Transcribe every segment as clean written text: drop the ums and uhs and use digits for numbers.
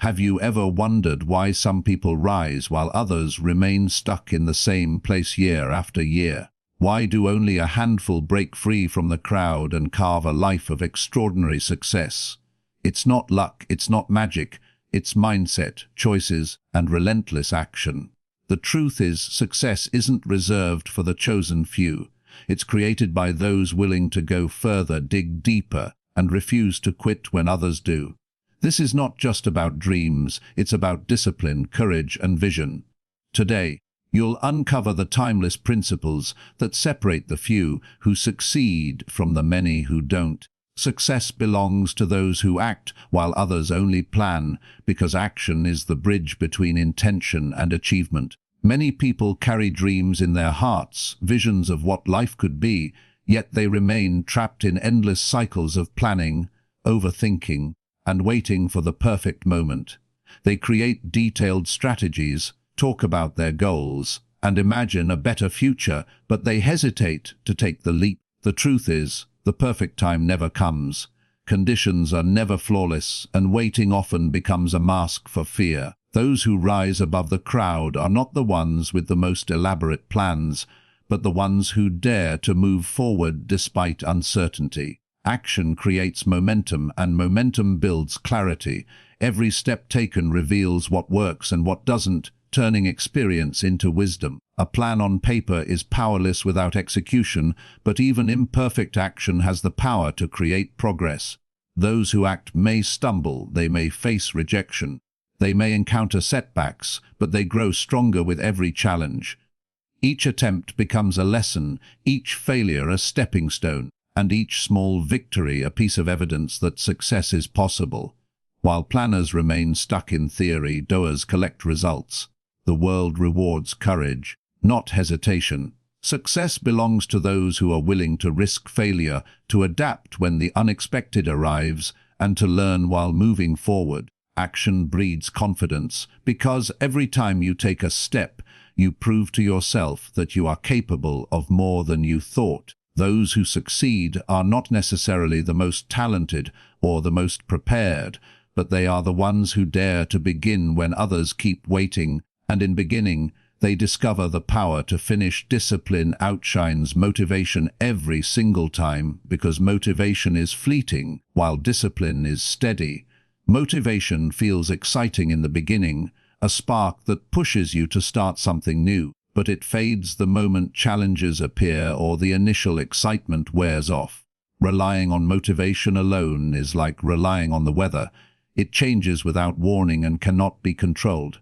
Have you ever wondered why some people rise while others remain stuck in the same place year after year? Why do only a handful break free from the crowd and carve a life of extraordinary success? It's not luck, it's not magic, it's mindset, choices, and relentless action. The truth is, success isn't reserved for the chosen few. It's created by those willing to go further, dig deeper, and refuse to quit when others do. This is not just about dreams, it's about discipline, courage, and vision. Today, you'll uncover the timeless principles that separate the few who succeed from the many who don't. Success belongs to those who act while others only plan, because action is the bridge between intention and achievement. Many people carry dreams in their hearts, visions of what life could be, yet they remain trapped in endless cycles of planning, overthinking, and waiting for the perfect moment. They create detailed strategies, talk about their goals, and imagine a better future, but they hesitate to take the leap. The truth is, the perfect time never comes. Conditions are never flawless, and waiting often becomes a mask for fear. Those who rise above the crowd are not the ones with the most elaborate plans, but the ones who dare to move forward despite uncertainty. Action creates momentum, and momentum builds clarity. Every step taken reveals what works and what doesn't, turning experience into wisdom. A plan on paper is powerless without execution, but even imperfect action has the power to create progress. Those who act may stumble, they may face rejection, they may encounter setbacks, but they grow stronger with every challenge. Each attempt becomes a lesson, each failure a stepping stone, and each small victory a piece of evidence that success is possible. While planners remain stuck in theory, doers collect results. The world rewards courage, not hesitation. Success belongs to those who are willing to risk failure, to adapt when the unexpected arrives, and to learn while moving forward. Action breeds confidence, because every time you take a step, you prove to yourself that you are capable of more than you thought. Those who succeed are not necessarily the most talented or the most prepared, but they are the ones who dare to begin when others keep waiting, and in beginning, they discover the power to finish. Discipline outshines motivation every single time, because motivation is fleeting, while discipline is steady. Motivation feels exciting in the beginning, a spark that pushes you to start something new, but it fades the moment challenges appear or the initial excitement wears off. Relying on motivation alone is like relying on the weather. It changes without warning and cannot be controlled.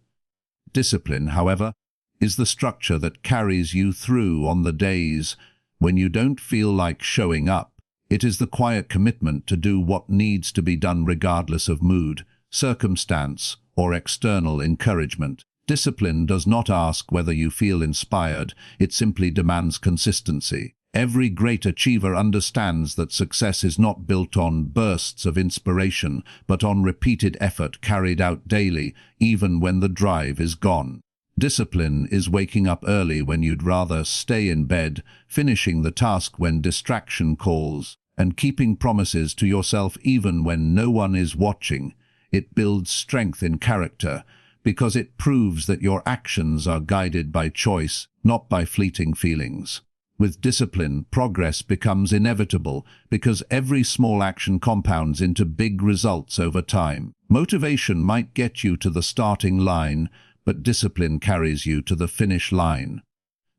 Discipline, however, is the structure that carries you through on the days when you don't feel like showing up. It is the quiet commitment to do what needs to be done regardless of mood, circumstance, or external encouragement. Discipline does not ask whether you feel inspired, it simply demands consistency. Every great achiever understands that success is not built on bursts of inspiration, but on repeated effort carried out daily, even when the drive is gone. Discipline is waking up early when you'd rather stay in bed, finishing the task when distraction calls, and keeping promises to yourself even when no one is watching. It builds strength in character, because it proves that your actions are guided by choice, not by fleeting feelings. With discipline, progress becomes inevitable, because every small action compounds into big results over time. Motivation might get you to the starting line, but discipline carries you to the finish line.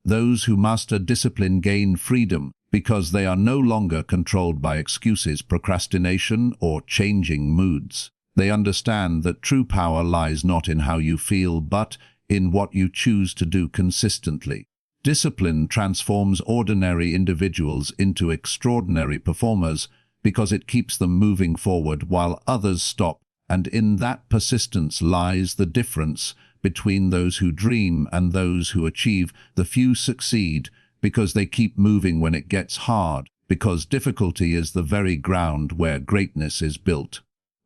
Those who master discipline gain freedom, because they are no longer controlled by excuses, procrastination, or changing moods. They understand that true power lies not in how you feel, but in what you choose to do consistently. Discipline transforms ordinary individuals into extraordinary performers, because it keeps them moving forward while others stop, and in that persistence lies the difference between those who dream and those who achieve. The few succeed because they keep moving when it gets hard, because difficulty is the very ground where greatness is built.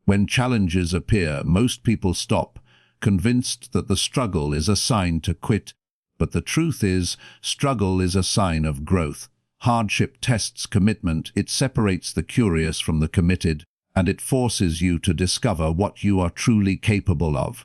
When challenges appear, most people stop, convinced that the struggle is a sign to quit. But the truth is, struggle is a sign of growth. Hardship tests commitment, it separates the curious from the committed, and it forces you to discover what you are truly capable of.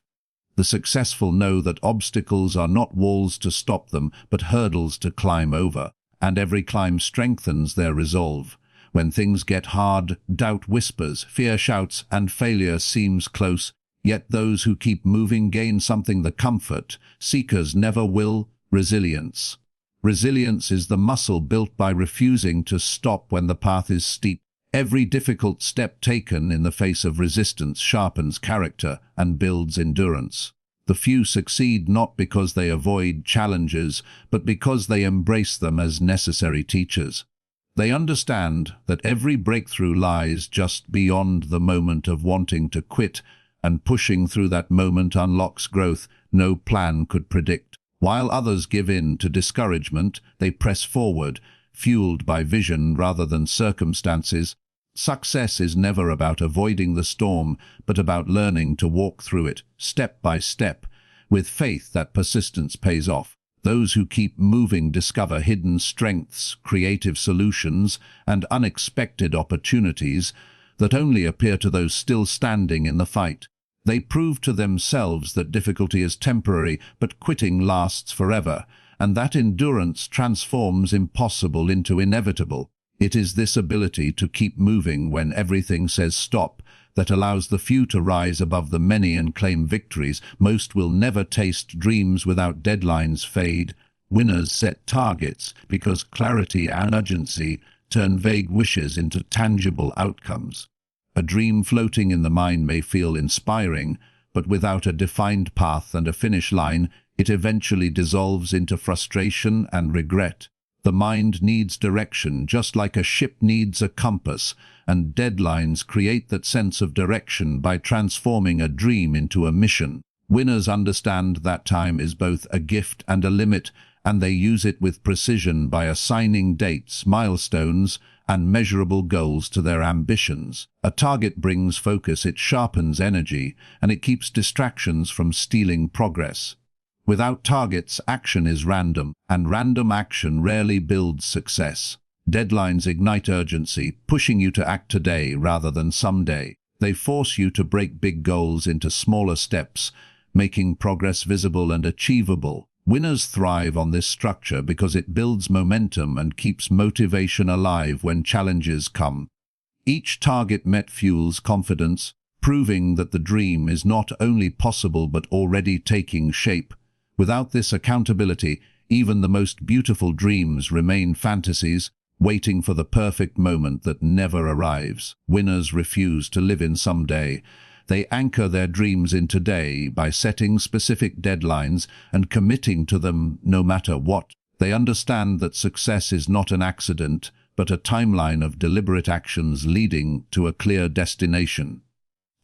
The successful know that obstacles are not walls to stop them, but hurdles to climb over, and every climb strengthens their resolve. When things get hard, doubt whispers, fear shouts, and failure seems close, yet those who keep moving gain something the comfort seekers never will: resilience. Resilience is the muscle built by refusing to stop when the path is steep. Every difficult step taken in the face of resistance sharpens character and builds endurance. The few succeed not because they avoid challenges, but because they embrace them as necessary teachers. They understand that every breakthrough lies just beyond the moment of wanting to quit, and pushing through that moment unlocks growth no plan could predict. While others give in to discouragement, they press forward, fueled by vision rather than circumstances. Success is never about avoiding the storm, but about learning to walk through it, step by step, with faith that persistence pays off. Those who keep moving discover hidden strengths, creative solutions, and unexpected opportunities that only appear to those still standing in the fight. They prove to themselves that difficulty is temporary, but quitting lasts forever, and that endurance transforms impossible into inevitable. It is this ability to keep moving when everything says stop that allows the few to rise above the many and claim victories. Most will never taste dreams without deadlines fade. Winners set targets because clarity and urgency turn vague wishes into tangible outcomes. A dream floating in the mind may feel inspiring, but without a defined path and a finish line, it eventually dissolves into frustration and regret. The mind needs direction, just like a ship needs a compass, and deadlines create that sense of direction by transforming a dream into a mission. Winners understand that time is both a gift and a limit, and they use it with precision by assigning dates, milestones, and measurable goals to their ambitions. A target brings focus, it sharpens energy, and it keeps distractions from stealing progress. Without targets, action is random, and random action rarely builds success. Deadlines ignite urgency, pushing you to act today rather than someday. They force you to break big goals into smaller steps, making progress visible and achievable. Winners thrive on this structure because it builds momentum and keeps motivation alive when challenges come. Each target met fuels confidence, proving that the dream is not only possible but already taking shape. Without this accountability, even the most beautiful dreams remain fantasies, waiting for the perfect moment that never arrives. Winners refuse to live in someday. They anchor their dreams in today by setting specific deadlines and committing to them no matter what. They understand that success is not an accident, but a timeline of deliberate actions leading to a clear destination.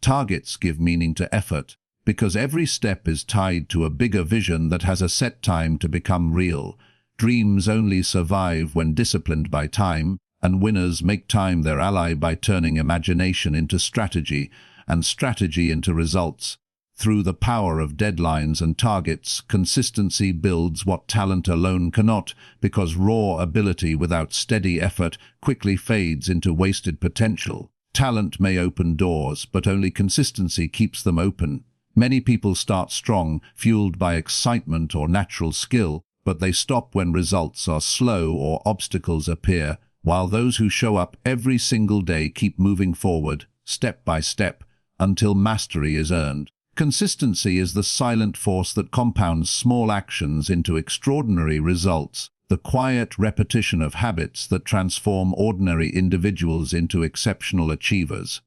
Targets give meaning to effort, because every step is tied to a bigger vision that has a set time to become real. Dreams only survive when disciplined by time, and winners make time their ally by turning imagination into strategy, and strategy into results. Through the power of deadlines and targets, consistency builds what talent alone cannot, because raw ability without steady effort quickly fades into wasted potential. Talent may open doors, but only consistency keeps them open. Many people start strong, fueled by excitement or natural skill, but they stop when results are slow or obstacles appear, while those who show up every single day keep moving forward, step by step, until mastery is earned. Consistency is the silent force that compounds small actions into extraordinary results, the quiet repetition of habits that transform ordinary individuals into exceptional achievers.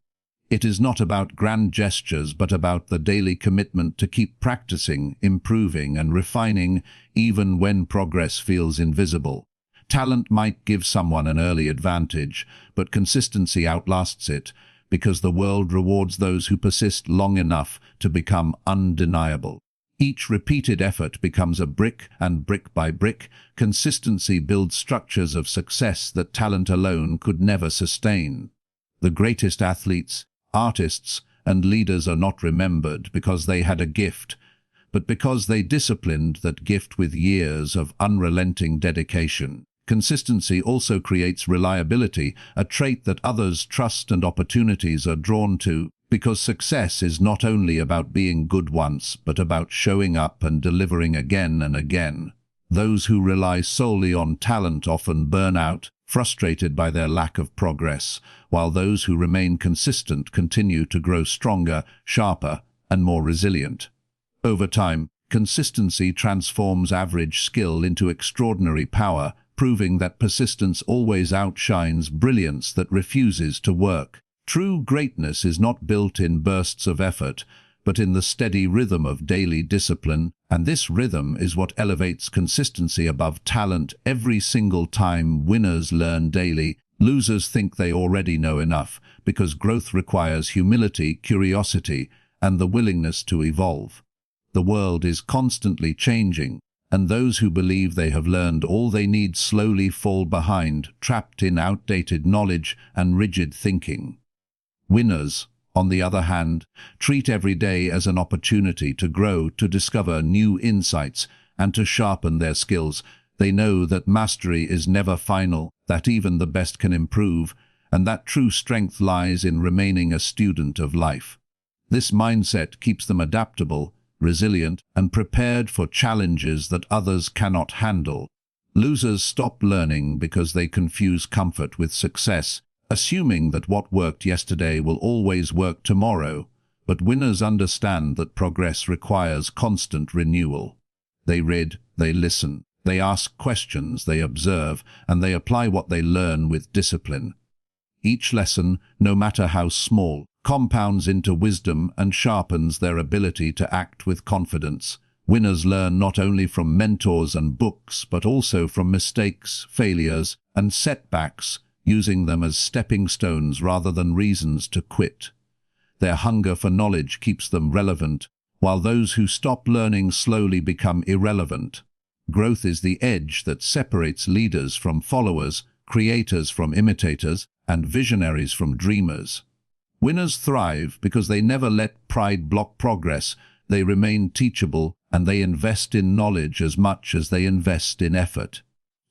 It is not about grand gestures, but about the daily commitment to keep practicing, improving, and refining, even when progress feels invisible. Talent might give someone an early advantage, but consistency outlasts it, because the world rewards those who persist long enough to become undeniable. Each repeated effort becomes a brick, and brick by brick, consistency builds structures of success that talent alone could never sustain. The greatest athletes, artists, and leaders are not remembered because they had a gift, but because they disciplined that gift with years of unrelenting dedication. Consistency also creates reliability, a trait that others trust and opportunities are drawn to, because success is not only about being good once, but about showing up and delivering again and again. Those who rely solely on talent often burn out, frustrated by their lack of progress, while those who remain consistent continue to grow stronger, sharper, and more resilient. Over time, consistency transforms average skill into extraordinary power, proving that persistence always outshines brilliance that refuses to work. True greatness is not built in bursts of effort, but in the steady rhythm of daily discipline, and this rhythm is what elevates consistency above talent. Every single time winners learn daily, losers think they already know enough, because growth requires humility, curiosity, and the willingness to evolve. The world is constantly changing, and those who believe they have learned all they need slowly fall behind, trapped in outdated knowledge and rigid thinking. Winners, on the other hand, treat every day as an opportunity to grow, to discover new insights, and to sharpen their skills. They know that mastery is never final, that even the best can improve, and that true strength lies in remaining a student of life. This mindset keeps them adaptable, resilient, and prepared for challenges that others cannot handle. Losers stop learning because they confuse comfort with success, assuming that what worked yesterday will always work tomorrow. But winners understand that progress requires constant renewal. They read, they listen, they ask questions, they observe, and they apply what they learn with discipline. Each lesson, no matter how small, compounds into wisdom and sharpens their ability to act with confidence. Winners learn not only from mentors and books, but also from mistakes, failures, and setbacks, using them as stepping stones rather than reasons to quit. Their hunger for knowledge keeps them relevant, while those who stop learning slowly become irrelevant. Growth is the edge that separates leaders from followers, creators from imitators, and visionaries from dreamers. Winners thrive because they never let pride block progress. They remain teachable, and they invest in knowledge as much as they invest in effort.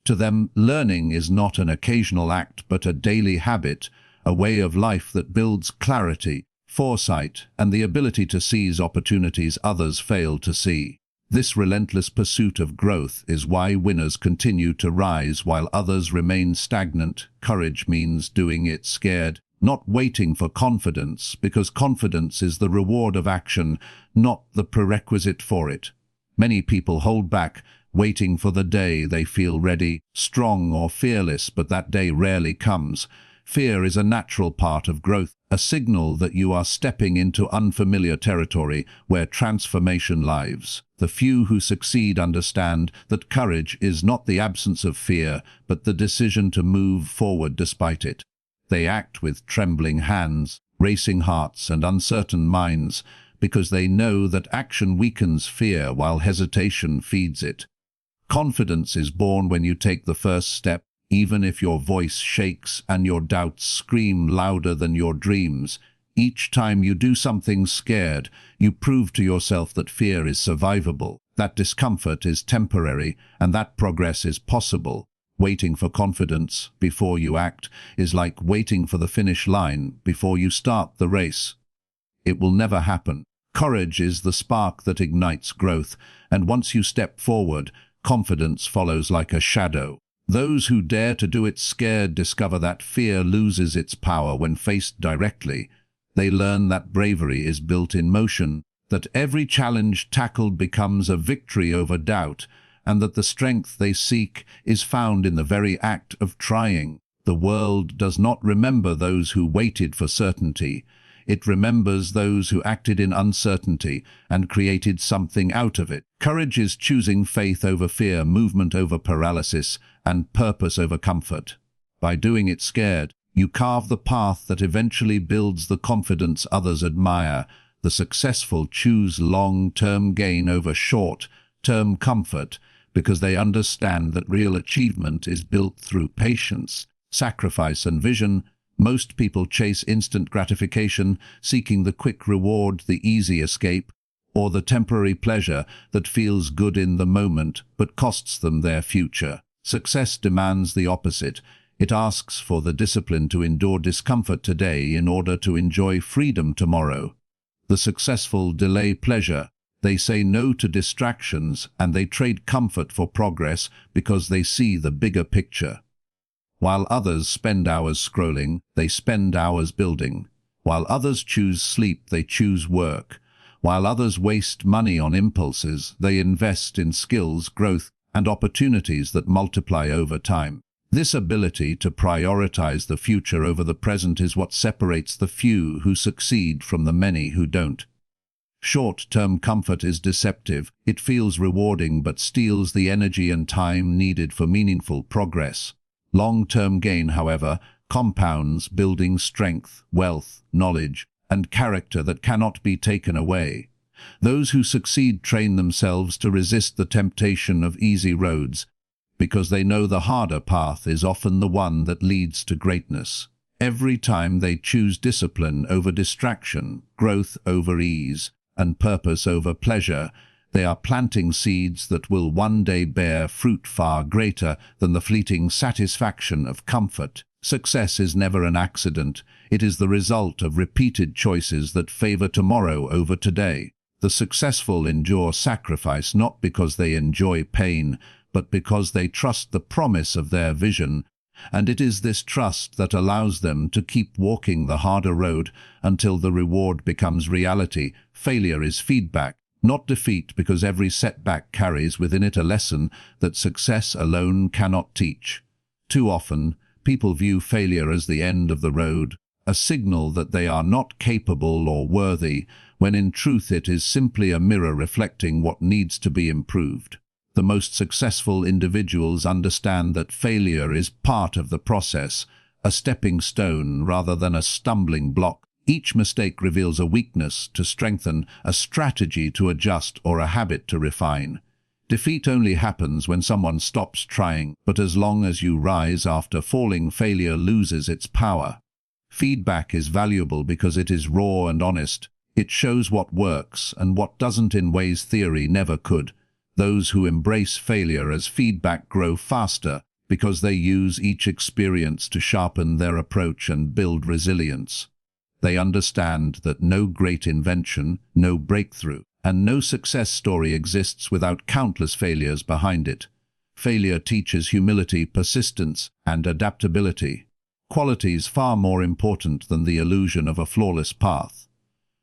To them, learning is not an occasional act but a daily habit, a way of life that builds clarity, foresight, and the ability to seize opportunities others fail to see. This relentless pursuit of growth is why winners continue to rise while others remain stagnant. Courage means doing it scared, not waiting for confidence, because confidence is the reward of action, not the prerequisite for it. Many people hold back, waiting for the day they feel ready, strong or fearless, but that day rarely comes. Fear is a natural part of growth, a signal that you are stepping into unfamiliar territory where transformation lives. The few who succeed understand that courage is not the absence of fear, but the decision to move forward despite it. They act with trembling hands, racing hearts, and uncertain minds, because they know that action weakens fear while hesitation feeds it. Confidence is born when you take the first step, even if your voice shakes and your doubts scream louder than your dreams. Each time you do something scared, you prove to yourself that fear is survivable, that discomfort is temporary, and that progress is possible. Waiting for confidence before you act is like waiting for the finish line before you start the race. It will never happen. Courage is the spark that ignites growth, and once you step forward, confidence follows like a shadow. Those who dare to do it scared discover that fear loses its power when faced directly. They learn that bravery is built in motion, that every challenge tackled becomes a victory over doubt, and that the strength they seek is found in the very act of trying. The world does not remember those who waited for certainty. It remembers those who acted in uncertainty and created something out of it. Courage is choosing faith over fear, movement over paralysis, and purpose over comfort. By doing it scared, you carve the path that eventually builds the confidence others admire. The successful choose long-term gain over short-term comfort, because they understand that real achievement is built through patience, sacrifice, and vision. Most people chase instant gratification, seeking the quick reward, the easy escape, or the temporary pleasure that feels good in the moment but costs them their future. Success demands the opposite. It asks for the discipline to endure discomfort today in order to enjoy freedom tomorrow. The successful delay pleasure. They say no to distractions and they trade comfort for progress because they see the bigger picture. While others spend hours scrolling, they spend hours building. While others choose sleep, they choose work. While others waste money on impulses, they invest in skills, growth, and opportunities that multiply over time. This ability to prioritize the future over the present is what separates the few who succeed from the many who don't. Short-term comfort is deceptive. It feels rewarding but steals the energy and time needed for meaningful progress. Long-term gain, however, compounds, building strength, wealth, knowledge, and character that cannot be taken away. Those who succeed train themselves to resist the temptation of easy roads, because they know the harder path is often the one that leads to greatness. Every time they choose discipline over distraction, growth over ease, and purpose over pleasure, they are planting seeds that will one day bear fruit far greater than the fleeting satisfaction of comfort. Success is never an accident. It is the result of repeated choices that favor tomorrow over today. The successful endure sacrifice not because they enjoy pain, but because they trust the promise of their vision, and it is this trust that allows them to keep walking the harder road until the reward becomes reality. Failure is feedback, not defeat, because every setback carries within it a lesson that success alone cannot teach. Too often, people view failure as the end of the road, a signal that they are not capable or worthy, when in truth it is simply a mirror reflecting what needs to be improved. The most successful individuals understand that failure is part of the process, a stepping stone rather than a stumbling block. Each mistake reveals a weakness to strengthen, a strategy to adjust, or a habit to refine. Defeat only happens when someone stops trying, but as long as you rise after falling, failure loses its power. Feedback is valuable because it is raw and honest. It shows what works and what doesn't in ways theory never could. Those who embrace failure as feedback grow faster because they use each experience to sharpen their approach and build resilience. They understand that no great invention, no breakthrough, and no success story exists without countless failures behind it. Failure teaches humility, persistence, and adaptability, qualities far more important than the illusion of a flawless path.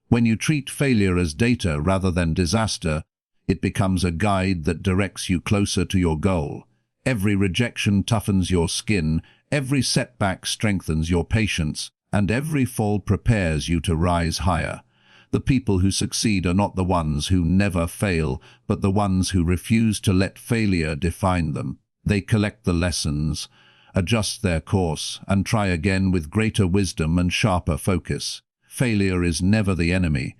When you treat failure as data rather than disaster, it becomes a guide that directs you closer to your goal. Every rejection toughens your skin, every setback strengthens your patience, and every fall prepares you to rise higher. The people who succeed are not the ones who never fail, but the ones who refuse to let failure define them. They collect the lessons, adjust their course, and try again with greater wisdom and sharper focus. Failure is never the enemy.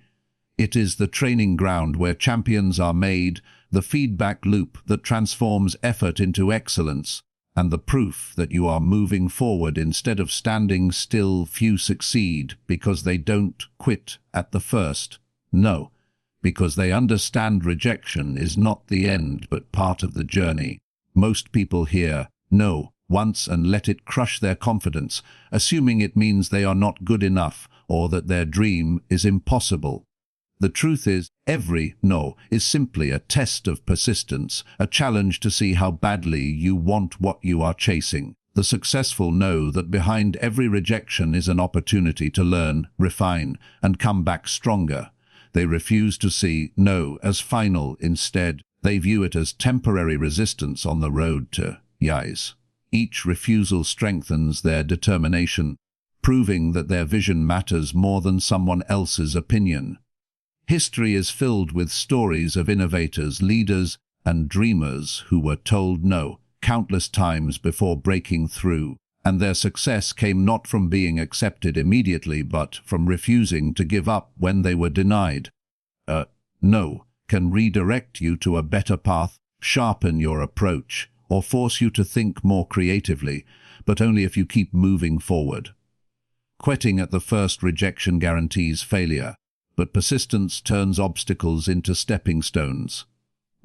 It is the training ground where champions are made, the feedback loop that transforms effort into excellence, and the proof that you are moving forward instead of standing still. Few succeed because they don't quit at the first. No, because they understand rejection is not the end but part of the journey. Most people hear no once and let it crush their confidence, assuming it means they are not good enough or that their dream is impossible. The truth is, every no is simply a test of persistence, a challenge to see how badly you want what you are chasing. The successful know that behind every rejection is an opportunity to learn, refine, and come back stronger. They refuse to see no as final. Instead, they view it as temporary resistance on the road to yes. Each refusal strengthens their determination, proving that their vision matters more than someone else's opinion. History is filled with stories of innovators, leaders, and dreamers who were told no countless times before breaking through, and their success came not from being accepted immediately but from refusing to give up when they were denied. No can redirect you to a better path, sharpen your approach, or force you to think more creatively, but only if you keep moving forward. Quitting at the first rejection guarantees failure, but persistence turns obstacles into stepping stones.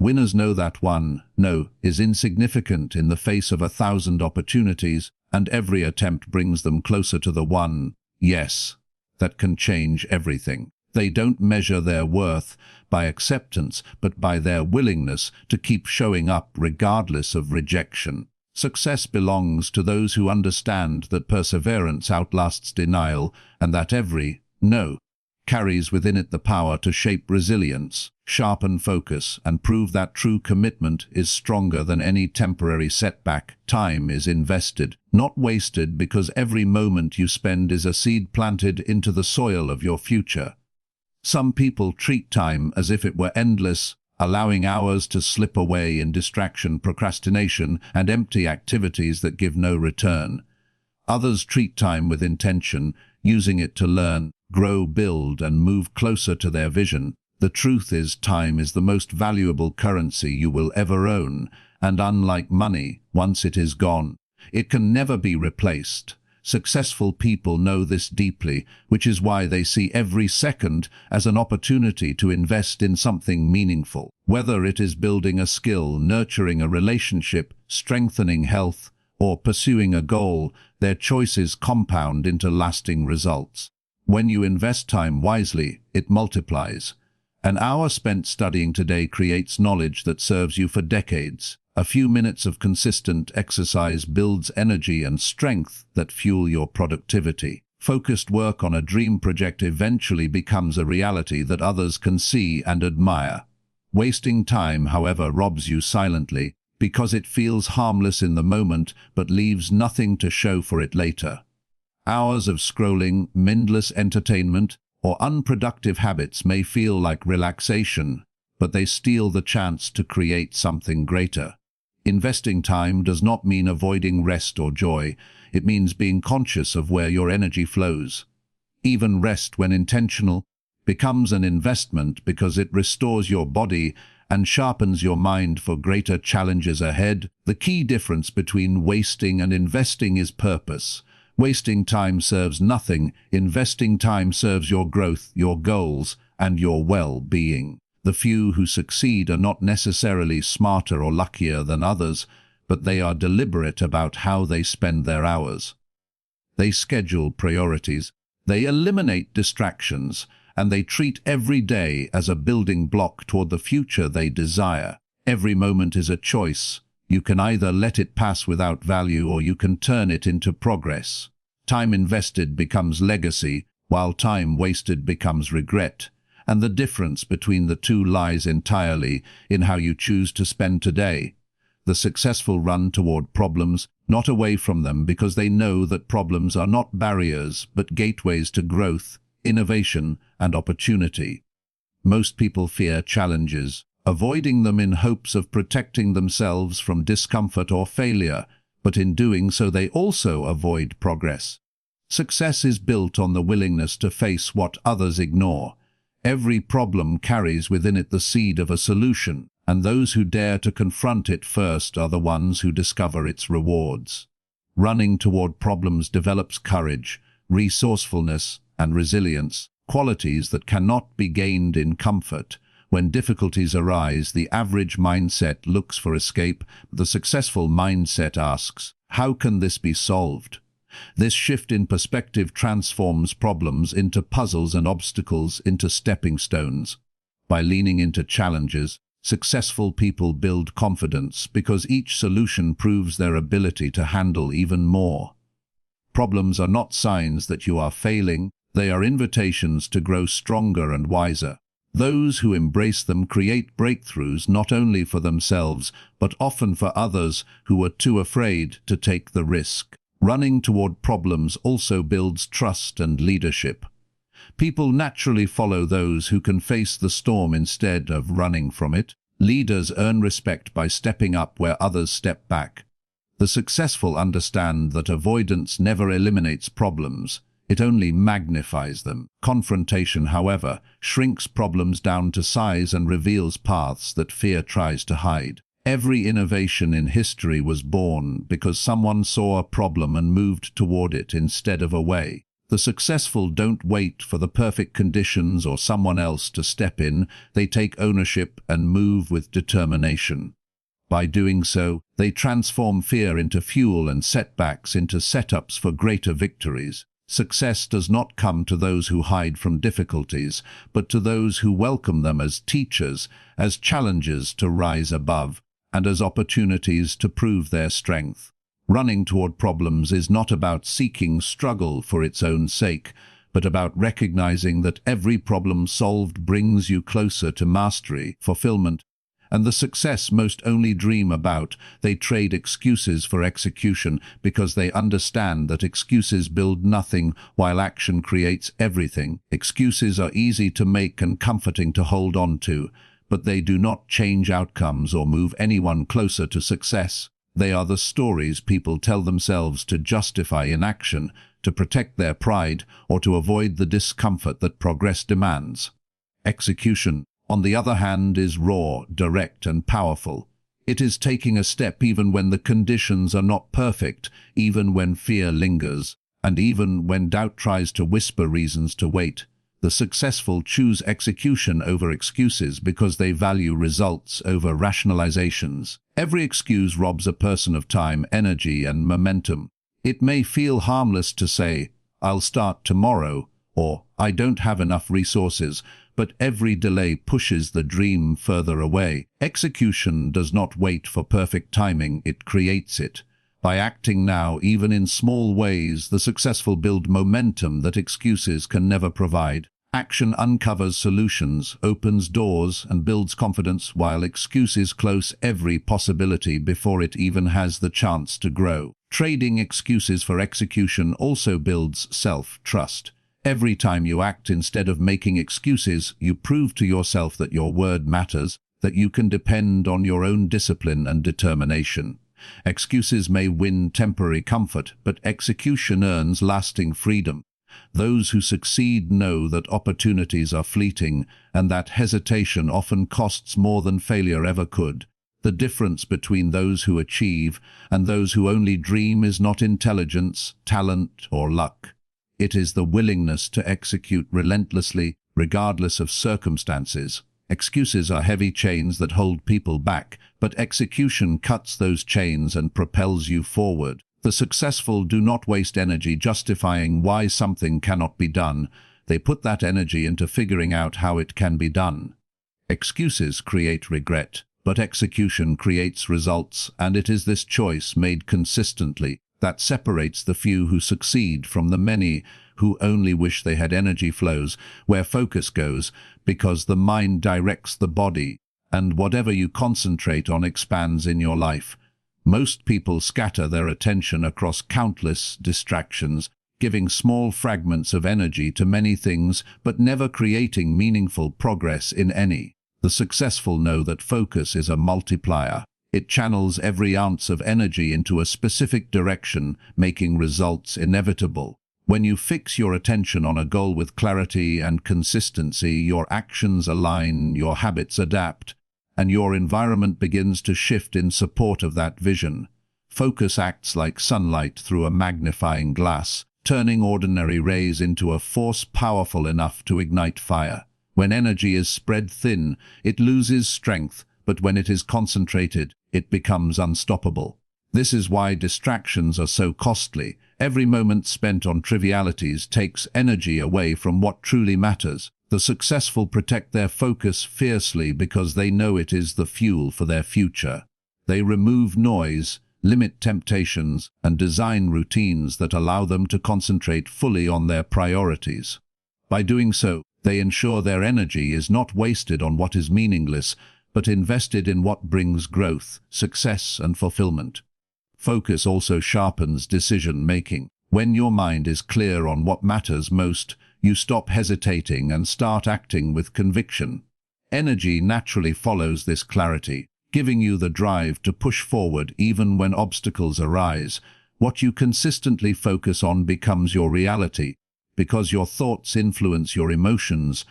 Winners know that one no is insignificant in the face of 1,000 opportunities, and every attempt brings them closer to the one yes that can change everything. They don't measure their worth by acceptance, but by their willingness to keep showing up regardless of rejection. Success belongs to those who understand that perseverance outlasts denial, and that every no carries within it the power to shape resilience, sharpen focus, and prove that true commitment is stronger than any temporary setback. Time is invested, not wasted, because every moment you spend is a seed planted into the soil of your future. Some people treat time as if it were endless, allowing hours to slip away in distraction, procrastination, and empty activities that give no return. Others treat time with intention, using it to learn, grow, build, and move closer to their vision. The truth is, time is the most valuable currency you will ever own, and unlike money, once it is gone, it can never be replaced. Successful people know this deeply, which is why they see every second as an opportunity to invest in something meaningful. Whether it is building a skill, nurturing a relationship, strengthening health, or pursuing a goal, their choices compound into lasting results. When you invest time wisely, it multiplies. An hour spent studying today creates knowledge that serves you for decades. A few minutes of consistent exercise builds energy and strength that fuel your productivity. Focused work on a dream project eventually becomes a reality that others can see and admire. Wasting time, however, robs you silently, because it feels harmless in the moment but leaves nothing to show for it later. Hours of scrolling, mindless entertainment, or unproductive habits may feel like relaxation, but they steal the chance to create something greater. Investing time does not mean avoiding rest or joy. It means being conscious of where your energy flows. Even rest, when intentional, becomes an investment because it restores your body and sharpens your mind for greater challenges ahead. The key difference between wasting and investing is purpose. Wasting time serves nothing. Investing time serves your growth, your goals, and your well-being. The few who succeed are not necessarily smarter or luckier than others, but they are deliberate about how they spend their hours. They schedule priorities, they eliminate distractions, and they treat every day as a building block toward the future they desire. Every moment is a choice. You can either let it pass without value, or you can turn it into progress. Time invested becomes legacy, while time wasted becomes regret. And the difference between the two lies entirely in how you choose to spend today. The successful run toward problems, not away from them, because they know that problems are not barriers but gateways to growth, innovation, and opportunity. Most people fear challenges, avoiding them in hopes of protecting themselves from discomfort or failure, but in doing so they also avoid progress. Success is built on the willingness to face what others ignore. Every problem carries within it the seed of a solution, and those who dare to confront it first are the ones who discover its rewards. Running toward problems develops courage, resourcefulness, and resilience, qualities that cannot be gained in comfort. When difficulties arise, the average mindset looks for escape. The successful mindset asks, how can this be solved? This shift in perspective transforms problems into puzzles and obstacles into stepping stones. By leaning into challenges, successful people build confidence because each solution proves their ability to handle even more. Problems are not signs that you are failing, they are invitations to grow stronger and wiser. Those who embrace them create breakthroughs not only for themselves, but often for others who are too afraid to take the risk. Running toward problems also builds trust and leadership. People naturally follow those who can face the storm instead of running from it. Leaders earn respect by stepping up where others step back. The successful understand that avoidance never eliminates problems. It only magnifies them. Confrontation, however, shrinks problems down to size and reveals paths that fear tries to hide. Every innovation in history was born because someone saw a problem and moved toward it instead of away. The successful don't wait for the perfect conditions or someone else to step in. They take ownership and move with determination. By doing so, they transform fear into fuel and setbacks into setups for greater victories. Success does not come to those who hide from difficulties, but to those who welcome them as teachers, as challenges to rise above, and as opportunities to prove their strength. Running toward problems is not about seeking struggle for its own sake, but about recognizing that every problem solved brings you closer to mastery, fulfillment, and the success most only dream about. They trade excuses for execution because they understand that excuses build nothing while action creates everything. Excuses are easy to make and comforting to hold on to, but they do not change outcomes or move anyone closer to success. They are the stories people tell themselves to justify inaction, to protect their pride, or to avoid the discomfort that progress demands. Execution, on the other hand, is raw, direct, and powerful. It is taking a step even when the conditions are not perfect, even when fear lingers, and even when doubt tries to whisper reasons to wait. The successful choose execution over excuses because they value results over rationalizations. Every excuse robs a person of time, energy, and momentum. It may feel harmless to say, "I'll start tomorrow," or "I don't have enough resources," but every delay pushes the dream further away. Execution does not wait for perfect timing, it creates it. By acting now, even in small ways, the successful build momentum that excuses can never provide. Action uncovers solutions, opens doors, and builds confidence, while excuses close every possibility before it even has the chance to grow. Trading excuses for execution also builds self-trust. Every time you act instead of making excuses, you prove to yourself that your word matters, that you can depend on your own discipline and determination. Excuses may win temporary comfort, but execution earns lasting freedom. Those who succeed know that opportunities are fleeting and that hesitation often costs more than failure ever could. The difference between those who achieve and those who only dream is not intelligence, talent, or luck. It is the willingness to execute relentlessly, regardless of circumstances. Excuses are heavy chains that hold people back, but execution cuts those chains and propels you forward. The successful do not waste energy justifying why something cannot be done. They put that energy into figuring out how it can be done. Excuses create regret, but execution creates results, and it is this choice made consistently that separates the few who succeed from the many who only wish they had. Energy flows where focus goes, because the mind directs the body, and whatever you concentrate on expands in your life. Most people scatter their attention across countless distractions, giving small fragments of energy to many things, but never creating meaningful progress in any. The successful know that focus is a multiplier. It channels every ounce of energy into a specific direction, making results inevitable. When you fix your attention on a goal with clarity and consistency, your actions align, your habits adapt, and your environment begins to shift in support of that vision. Focus acts like sunlight through a magnifying glass, turning ordinary rays into a force powerful enough to ignite fire. When energy is spread thin, it loses strength, but when it is concentrated, it becomes unstoppable. This is why distractions are so costly. Every moment spent on trivialities takes energy away from what truly matters. The successful protect their focus fiercely because they know it is the fuel for their future. They remove noise, limit temptations, and design routines that allow them to concentrate fully on their priorities. By doing so, they ensure their energy is not wasted on what is meaningless, but invested in what brings growth, success, and fulfillment. Focus also sharpens decision-making. When your mind is clear on what matters most, you stop hesitating and start acting with conviction. Energy naturally follows this clarity, giving you the drive to push forward even when obstacles arise. What you consistently focus on becomes your reality, because your thoughts influence your emotions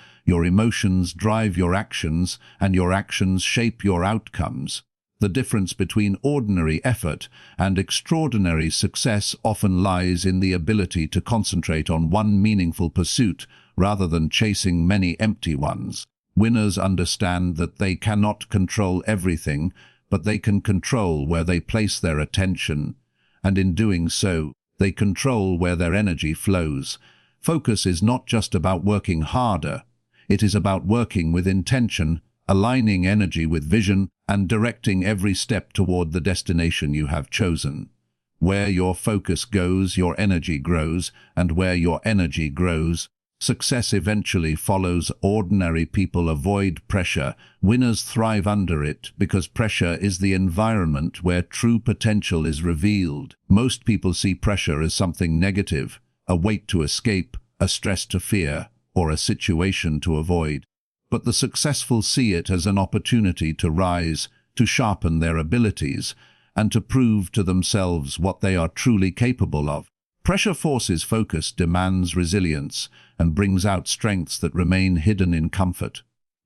drive your actions, and your actions shape your outcomes. The difference between ordinary effort and extraordinary success often lies in the ability to concentrate on one meaningful pursuit rather than chasing many empty ones. Winners understand that they cannot control everything, but they can control where they place their attention, and in doing so, they control where their energy flows. Focus is not just about working harder, it is about working with intention, aligning energy with vision, and directing every step toward the destination you have chosen. Where your focus goes, your energy grows, and where your energy grows, success eventually follows. Ordinary people avoid pressure. Winners thrive under it because pressure is the environment where true potential is revealed. Most people see pressure as something negative, a weight to escape, a stress to fear, or a situation to avoid. But the successful see it as an opportunity to rise, to sharpen their abilities, and to prove to themselves what they are truly capable of. Pressure forces focus, demands resilience, and brings out strengths that remain hidden in comfort.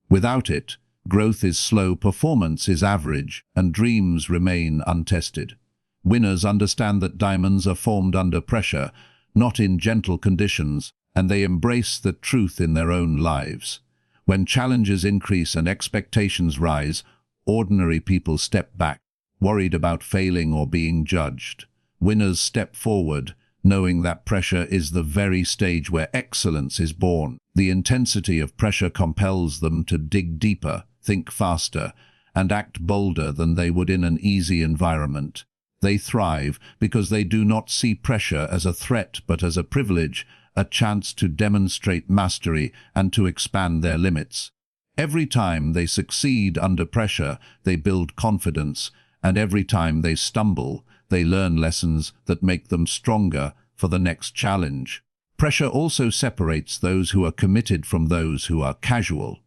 Without it, growth is slow, performance is average, and dreams remain untested. Winners understand that diamonds are formed under pressure, not in gentle conditions, and they embrace the truth in their own lives. When challenges increase and expectations rise, ordinary people step back, worried about failing or being judged. Winners step forward, knowing that pressure is the very stage where excellence is born. The intensity of pressure compels them to dig deeper, think faster, and act bolder than they would in an easy environment. They thrive because they do not see pressure as a threat but as a privilege, a chance to demonstrate mastery and to expand their limits. Every time they succeed under pressure, they build confidence, and every time they stumble, they learn lessons that make them stronger for the next challenge. Pressure also separates those who are committed from those who are casual.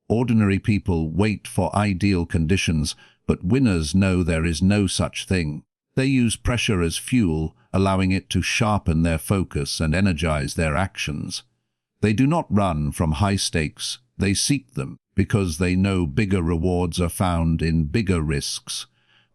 Ordinary people wait for ideal conditions, but winners know there is no such thing. They use pressure as fuel, allowing it to sharpen their focus and energize their actions. They do not run from high stakes, they seek them, because they know bigger rewards are found in bigger risks.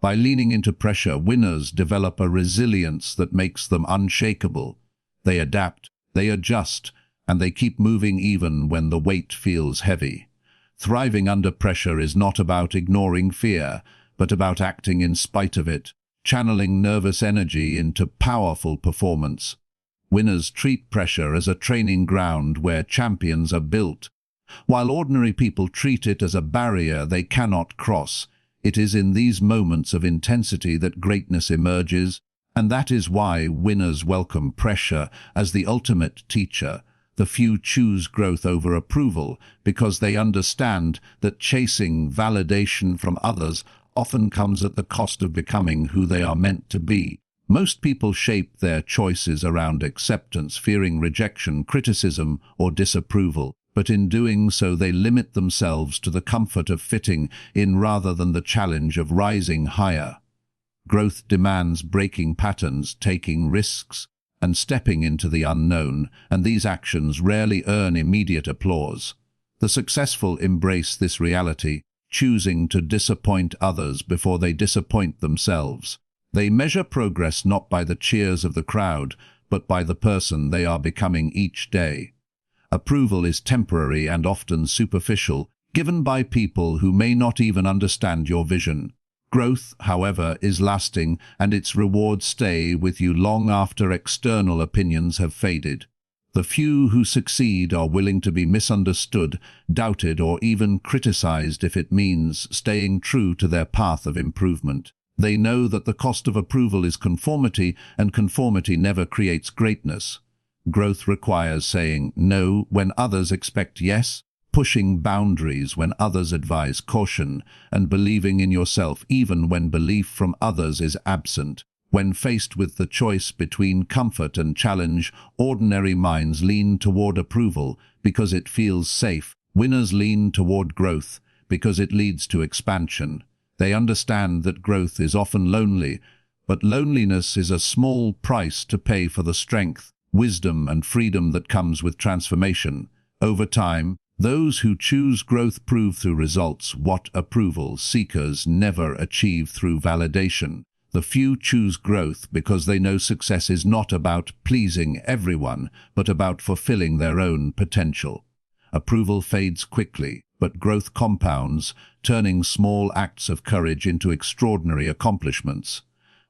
By leaning into pressure, winners develop a resilience that makes them unshakable. They adapt, they adjust, and they keep moving even when the weight feels heavy. Thriving under pressure is not about ignoring fear, but about acting in spite of it, channeling nervous energy into powerful performance. Winners treat pressure as a training ground where champions are built, while ordinary people treat it as a barrier they cannot cross. It is in these moments of intensity that greatness emerges, and that is why winners welcome pressure as the ultimate teacher. The few choose growth over approval because they understand that chasing validation from others often comes at the cost of becoming who they are meant to be. Most people shape their choices around acceptance, fearing rejection, criticism, or disapproval, but in doing so they limit themselves to the comfort of fitting in rather than the challenge of rising higher. Growth demands breaking patterns, taking risks, and stepping into the unknown, and these actions rarely earn immediate applause. The successful embrace this reality, choosing to disappoint others before they disappoint themselves. They measure progress not by the cheers of the crowd, but by the person they are becoming each day. Approval is temporary and often superficial, given by people who may not even understand your vision. Growth, however, is lasting, and its rewards stay with you long after external opinions have faded. The few who succeed are willing to be misunderstood, doubted, or even criticized if it means staying true to their path of improvement. They know that the cost of approval is conformity, and conformity never creates greatness. Growth requires saying no when others expect yes, pushing boundaries when others advise caution, and believing in yourself even when belief from others is absent. When faced with the choice between comfort and challenge, ordinary minds lean toward approval because it feels safe. Winners lean toward growth because it leads to expansion. They understand that growth is often lonely, but loneliness is a small price to pay for the strength, wisdom, and freedom that comes with transformation. Over time, Those who choose growth prove through results what approval seekers never achieve through validation. The few choose growth because they know success is not about pleasing everyone, but about fulfilling their own potential. Approval fades quickly, but growth compounds, turning small acts of courage into extraordinary accomplishments.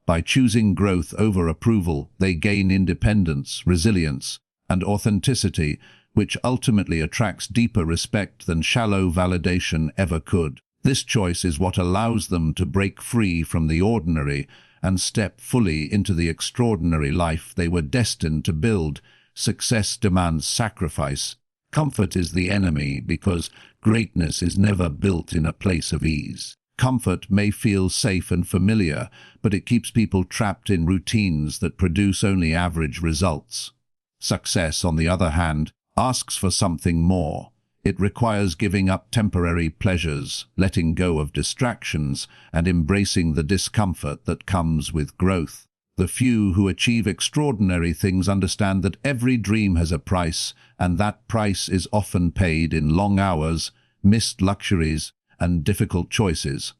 By choosing growth over approval, they gain independence, resilience, and authenticity, which ultimately attracts deeper respect than shallow validation ever could. This choice is what allows them to break free from the ordinary and step fully into the extraordinary life they were destined to build. Success demands sacrifice. Comfort is the enemy because greatness is never built in a place of ease. Comfort may feel safe and familiar, but it keeps people trapped in routines that produce only average results. Success, on the other hand, asks for something more. It requires giving up temporary pleasures, letting go of distractions, and embracing the discomfort that comes with growth. The few who achieve extraordinary things understand that every dream has a price, and that price is often paid in long hours, missed luxuries, and difficult choices.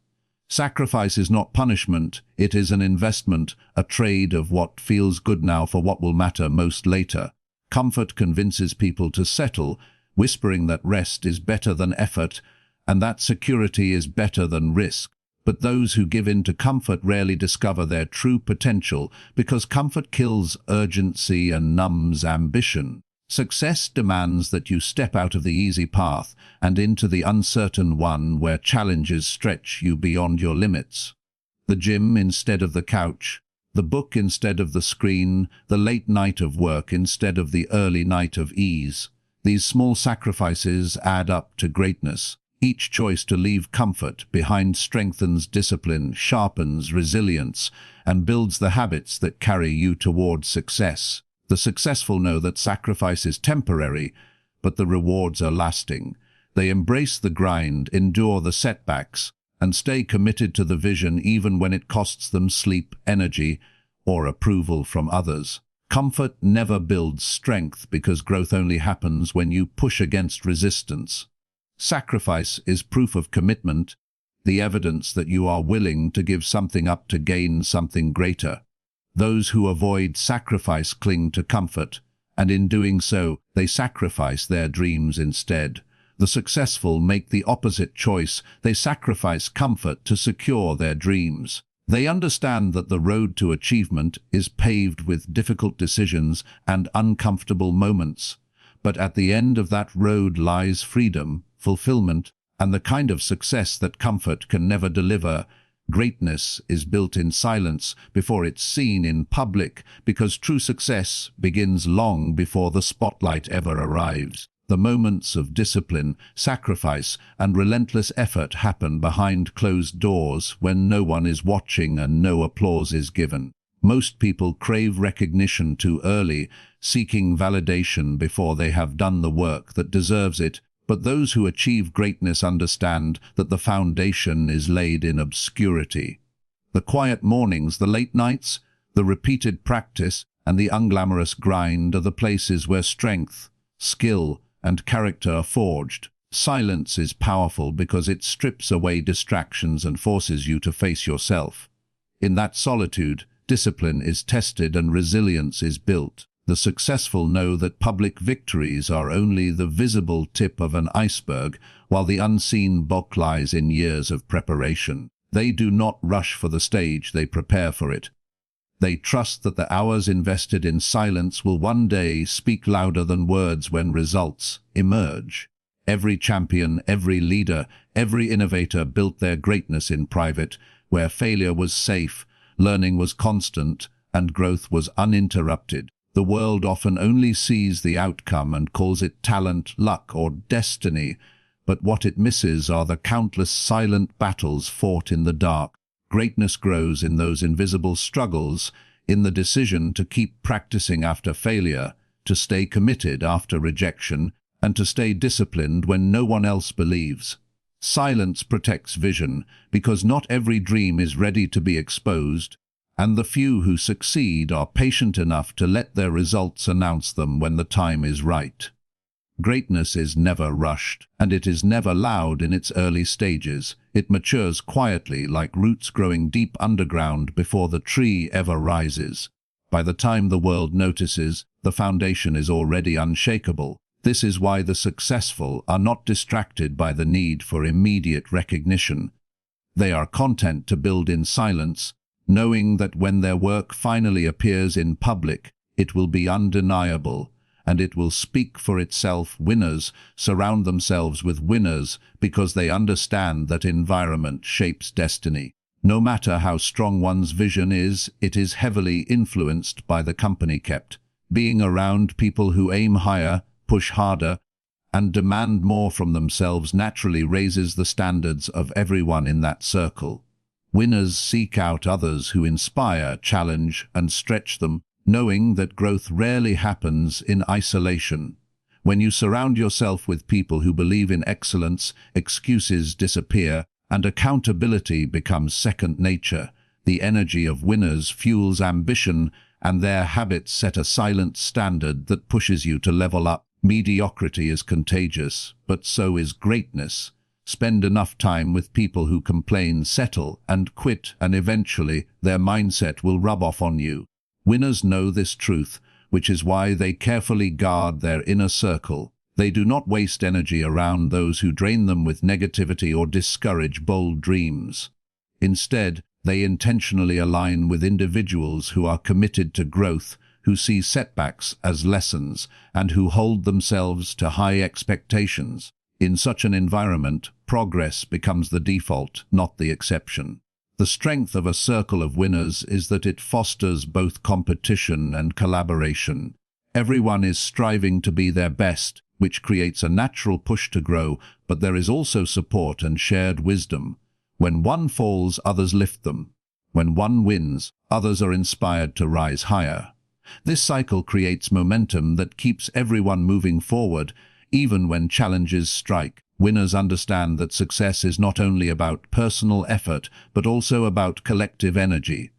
Sacrifice is not punishment, it is an investment, a trade of what feels good now for what will matter most later. Comfort convinces people to settle, whispering that rest is better than effort, and that security is better than risk. But those who give in to comfort rarely discover their true potential, because comfort kills urgency and numbs ambition. Success demands that you step out of the easy path and into the uncertain one where challenges stretch you beyond your limits. The gym instead of the couch, the book instead of the screen, the late night of work instead of the early night of ease. These small sacrifices add up to greatness. Each choice to leave comfort behind strengthens discipline, sharpens resilience, and builds the habits that carry you towards success. The successful know that sacrifice is temporary, but the rewards are lasting. They embrace the grind, endure the setbacks, and stay committed to the vision even when it costs them sleep, energy, or approval from others. Comfort never builds strength because growth only happens when you push against resistance. Sacrifice is proof of commitment, the evidence that you are willing to give something up to gain something greater. Those who avoid sacrifice cling to comfort, and in doing so, they sacrifice their dreams instead. The successful make the opposite choice. They sacrifice comfort to secure their dreams. They understand that the road to achievement is paved with difficult decisions and uncomfortable moments. But at the end of that road lies freedom, fulfillment, and the kind of success that comfort can never deliver. Greatness is built in silence before it's seen in public, because true success begins long before the spotlight ever arrives. The moments of discipline, sacrifice, and relentless effort happen behind closed doors when no one is watching and no applause is given. Most people crave recognition too early, seeking validation before they have done the work that deserves it. But those who achieve greatness understand that the foundation is laid in obscurity. The quiet mornings, the late nights, the repeated practice, and the unglamorous grind are the places where strength, skill, and character are forged. Silence is powerful because it strips away distractions and forces you to face yourself. In that solitude, discipline is tested and resilience is built. The successful know that public victories are only the visible tip of an iceberg, while the unseen bulk lies in years of preparation. They do not rush for the stage, they prepare for it. They trust that the hours invested in silence will one day speak louder than words when results emerge. Every champion, every leader, every innovator built their greatness in private, where failure was safe, learning was constant, and growth was uninterrupted. The world often only sees the outcome and calls it talent, luck, or destiny, but what it misses are the countless silent battles fought in the dark. Greatness grows in those invisible struggles, in the decision to keep practicing after failure, to stay committed after rejection, and to stay disciplined when no one else believes. Silence protects vision, because not every dream is ready to be exposed, and the few who succeed are patient enough to let their results announce them when the time is right. Greatness is never rushed, and it is never loud in its early stages. It matures quietly like roots growing deep underground before the tree ever rises. By the time the world notices, the foundation is already unshakable. This is why the successful are not distracted by the need for immediate recognition. They are content to build in silence, knowing that when their work finally appears in public, it will be undeniable, and it will speak for itself. Winners surround themselves with winners because they understand that environment shapes destiny. No matter how strong one's vision is, it is heavily influenced by the company kept. Being around people who aim higher, push harder, and demand more from themselves naturally raises the standards of everyone in that circle. Winners seek out others who inspire, challenge, and stretch them, knowing that growth rarely happens in isolation. When you surround yourself with people who believe in excellence, excuses disappear, and accountability becomes second nature. The energy of winners fuels ambition, and their habits set a silent standard that pushes you to level up. Mediocrity is contagious, but so is greatness. Spend enough time with people who complain, settle, and quit, and eventually their mindset will rub off on you. Winners know this truth, which is why they carefully guard their inner circle. They do not waste energy around those who drain them with negativity or discourage bold dreams. Instead, they intentionally align with individuals who are committed to growth, who see setbacks as lessons, and who hold themselves to high expectations. In such an environment, progress becomes the default, not the exception. The strength of a circle of winners is that it fosters both competition and collaboration. Everyone is striving to be their best, which creates a natural push to grow, but there is also support and shared wisdom. When one falls, others lift them. When one wins, others are inspired to rise higher. This cycle creates momentum that keeps everyone moving forward, even when challenges strike. Winners understand that success is not only about personal effort, but also about collective energy.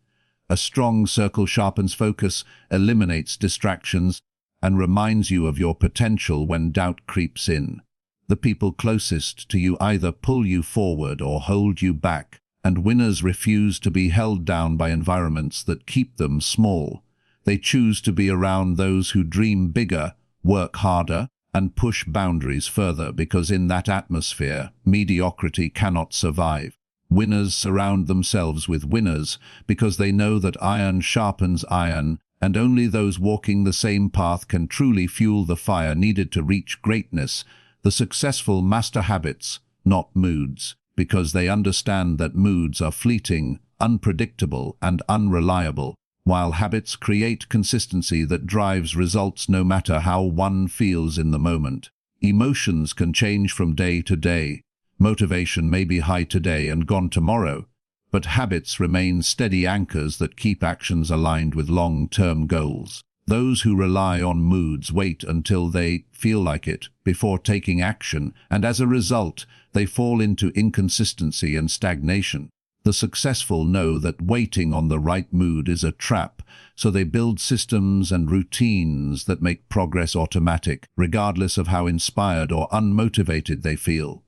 A strong circle sharpens focus, eliminates distractions, and reminds you of your potential when doubt creeps in. The people closest to you either pull you forward or hold you back, and winners refuse to be held down by environments that keep them small. They choose to be around those who dream bigger, work harder, and push boundaries further, because in that atmosphere, mediocrity cannot survive. Winners surround themselves with winners because they know that iron sharpens iron, and only those walking the same path can truly fuel the fire needed to reach greatness. The successful master habits, not moods, because they understand that moods are fleeting, unpredictable, and unreliable, while habits create consistency that drives results no matter how one feels in the moment. Emotions can change from day to day. Motivation may be high today and gone tomorrow, but habits remain steady anchors that keep actions aligned with long-term goals. Those who rely on moods wait until they feel like it before taking action, and as a result, they fall into inconsistency and stagnation. The successful know that waiting on the right mood is a trap, so they build systems and routines that make progress automatic, regardless of how inspired or unmotivated they feel.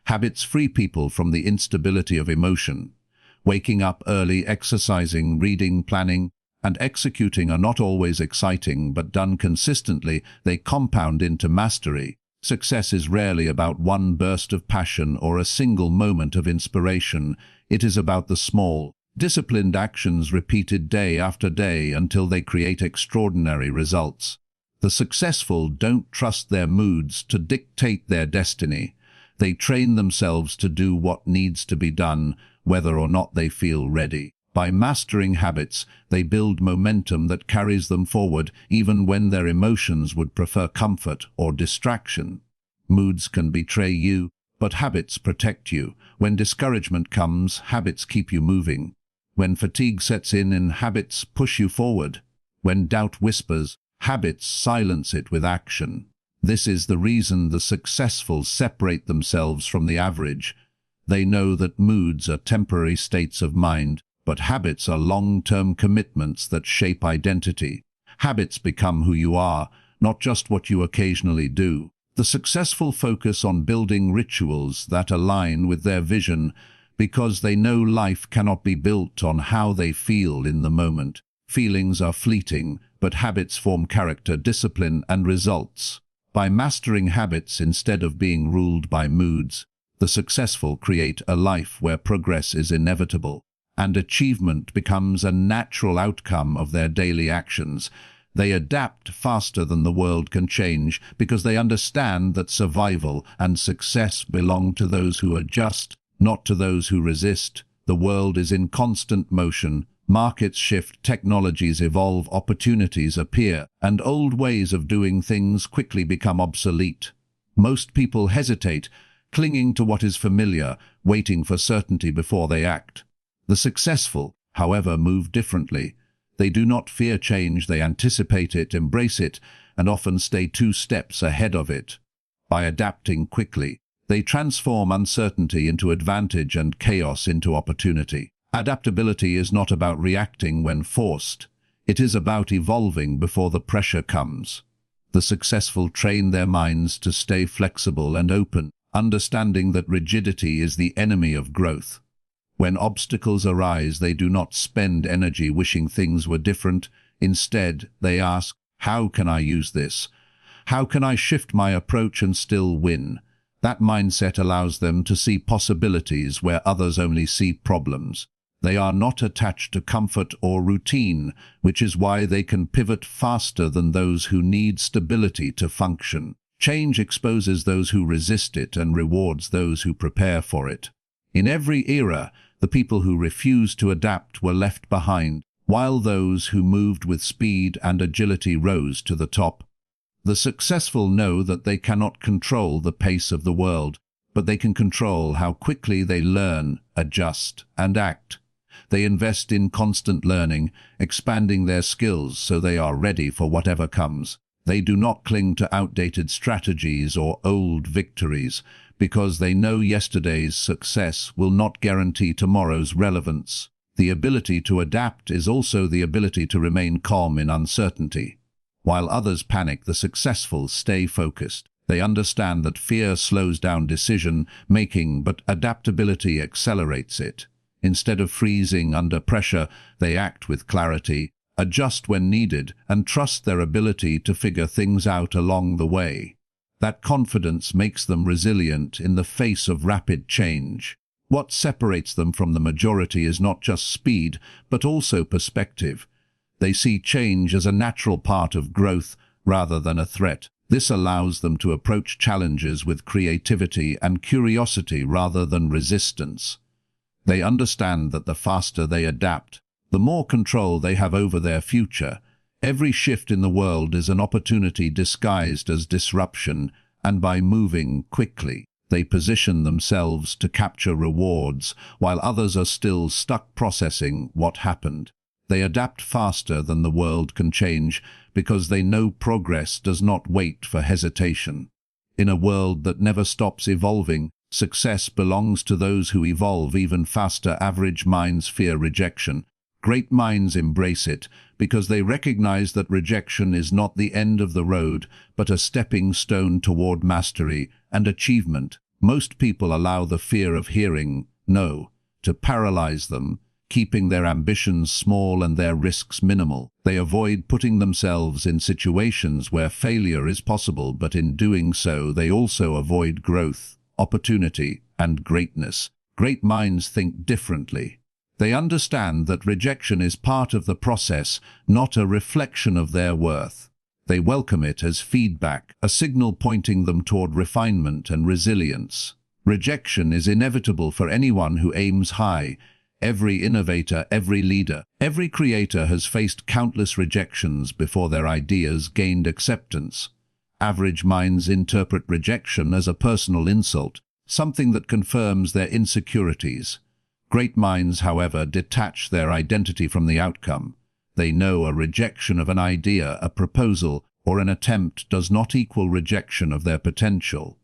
Habits free people from the instability of emotion. Waking up early, exercising, reading, planning, and executing are not always exciting, but done consistently, they compound into mastery. Success is rarely about one burst of passion or a single moment of inspiration. It is about the small, disciplined actions repeated day after day until they create extraordinary results. The successful don't trust their moods to dictate their destiny. They train themselves to do what needs to be done, whether or not they feel ready. By mastering habits, they build momentum that carries them forward even when their emotions would prefer comfort or distraction. Moods can betray you, but habits protect you. When discouragement comes, habits keep you moving. When fatigue sets in, habits push you forward. When doubt whispers, habits silence it with action. This is the reason the successful separate themselves from the average. They know that moods are temporary states of mind, but habits are long-term commitments that shape identity. Habits become who you are, not just what you occasionally do. The successful focus on building rituals that align with their vision because they know life cannot be built on how they feel in the moment. Feelings are fleeting, but habits form character, discipline, and results. By mastering habits instead of being ruled by moods, the successful create a life where progress is inevitable, and achievement becomes a natural outcome of their daily actions. They adapt faster than the world can change because they understand that survival and success belong to those who adjust, not to those who resist. The world is in constant motion. Markets shift, technologies evolve, opportunities appear, and old ways of doing things quickly become obsolete. Most people hesitate, clinging to what is familiar, waiting for certainty before they act. The successful, however, move differently. They do not fear change, they anticipate it, embrace it, and often stay 2 steps ahead of it. By adapting quickly, they transform uncertainty into advantage and chaos into opportunity. Adaptability is not about reacting when forced. It is about evolving before the pressure comes. The successful train their minds to stay flexible and open, understanding that rigidity is the enemy of growth. When obstacles arise, they do not spend energy wishing things were different. Instead, they ask, how can I use this? How can I shift my approach and still win? That mindset allows them to see possibilities where others only see problems. They are not attached to comfort or routine, which is why they can pivot faster than those who need stability to function. Change exposes those who resist it and rewards those who prepare for it. In every era, the people who refused to adapt were left behind, while those who moved with speed and agility rose to the top. The successful know that they cannot control the pace of the world, but they can control how quickly they learn, adjust, and act. They invest in constant learning, expanding their skills so they are ready for whatever comes. They do not cling to outdated strategies or old victories, because they know yesterday's success will not guarantee tomorrow's relevance. The ability to adapt is also the ability to remain calm in uncertainty. While others panic, the successful stay focused. They understand that fear slows down decision-making, but adaptability accelerates it. Instead of freezing under pressure, they act with clarity, adjust when needed, and trust their ability to figure things out along the way. That confidence makes them resilient in the face of rapid change. What separates them from the majority is not just speed, but also perspective. They see change as a natural part of growth rather than a threat. This allows them to approach challenges with creativity and curiosity rather than resistance. They understand that the faster they adapt, the more control they have over their future. Every shift in the world is an opportunity disguised as disruption, and by moving quickly, they position themselves to capture rewards while others are still stuck processing what happened. They adapt faster than the world can change because they know progress does not wait for hesitation. In a world that never stops evolving, success belongs to those who evolve even faster. Average minds fear rejection. Great minds embrace it because they recognize that rejection is not the end of the road, but a stepping stone toward mastery and achievement. Most people allow the fear of hearing no to paralyze them, keeping their ambitions small and their risks minimal. They avoid putting themselves in situations where failure is possible, but in doing so, they also avoid growth, opportunity, and greatness. Great minds think differently. They understand that rejection is part of the process, not a reflection of their worth. They welcome it as feedback, a signal pointing them toward refinement and resilience. Rejection is inevitable for anyone who aims high. Every innovator, every leader, every creator has faced countless rejections before their ideas gained acceptance. Average minds interpret rejection as a personal insult, something that confirms their insecurities. Great minds, however, detach their identity from the outcome. They know a rejection of an idea, a proposal, or an attempt does not equal rejection of their potential.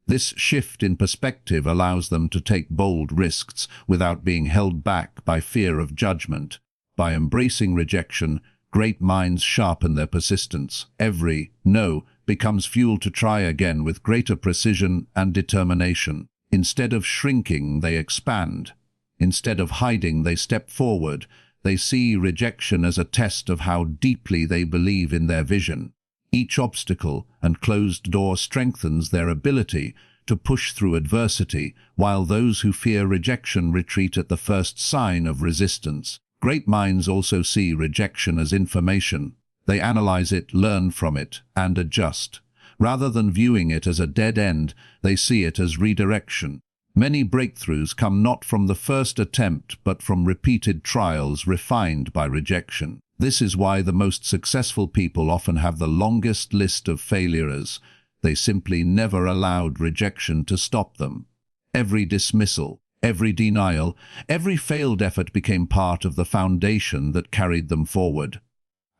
This shift in perspective allows them to take bold risks without being held back by fear of judgment. By embracing rejection, great minds sharpen their persistence. Every no becomes fuel to try again with greater precision and determination. Instead of shrinking, they expand. Instead of hiding, they step forward. They see rejection as a test of how deeply they believe in their vision. Each obstacle and closed door strengthens their ability to push through adversity, while those who fear rejection retreat at the first sign of resistance. Great minds also see rejection as information. They analyze it, learn from it, and adjust. Rather than viewing it as a dead end, they see it as redirection. Many breakthroughs come not from the first attempt, but from repeated trials refined by rejection. This is why the most successful people often have the longest list of failures. They simply never allowed rejection to stop them. Every dismissal, every denial, every failed effort became part of the foundation that carried them forward.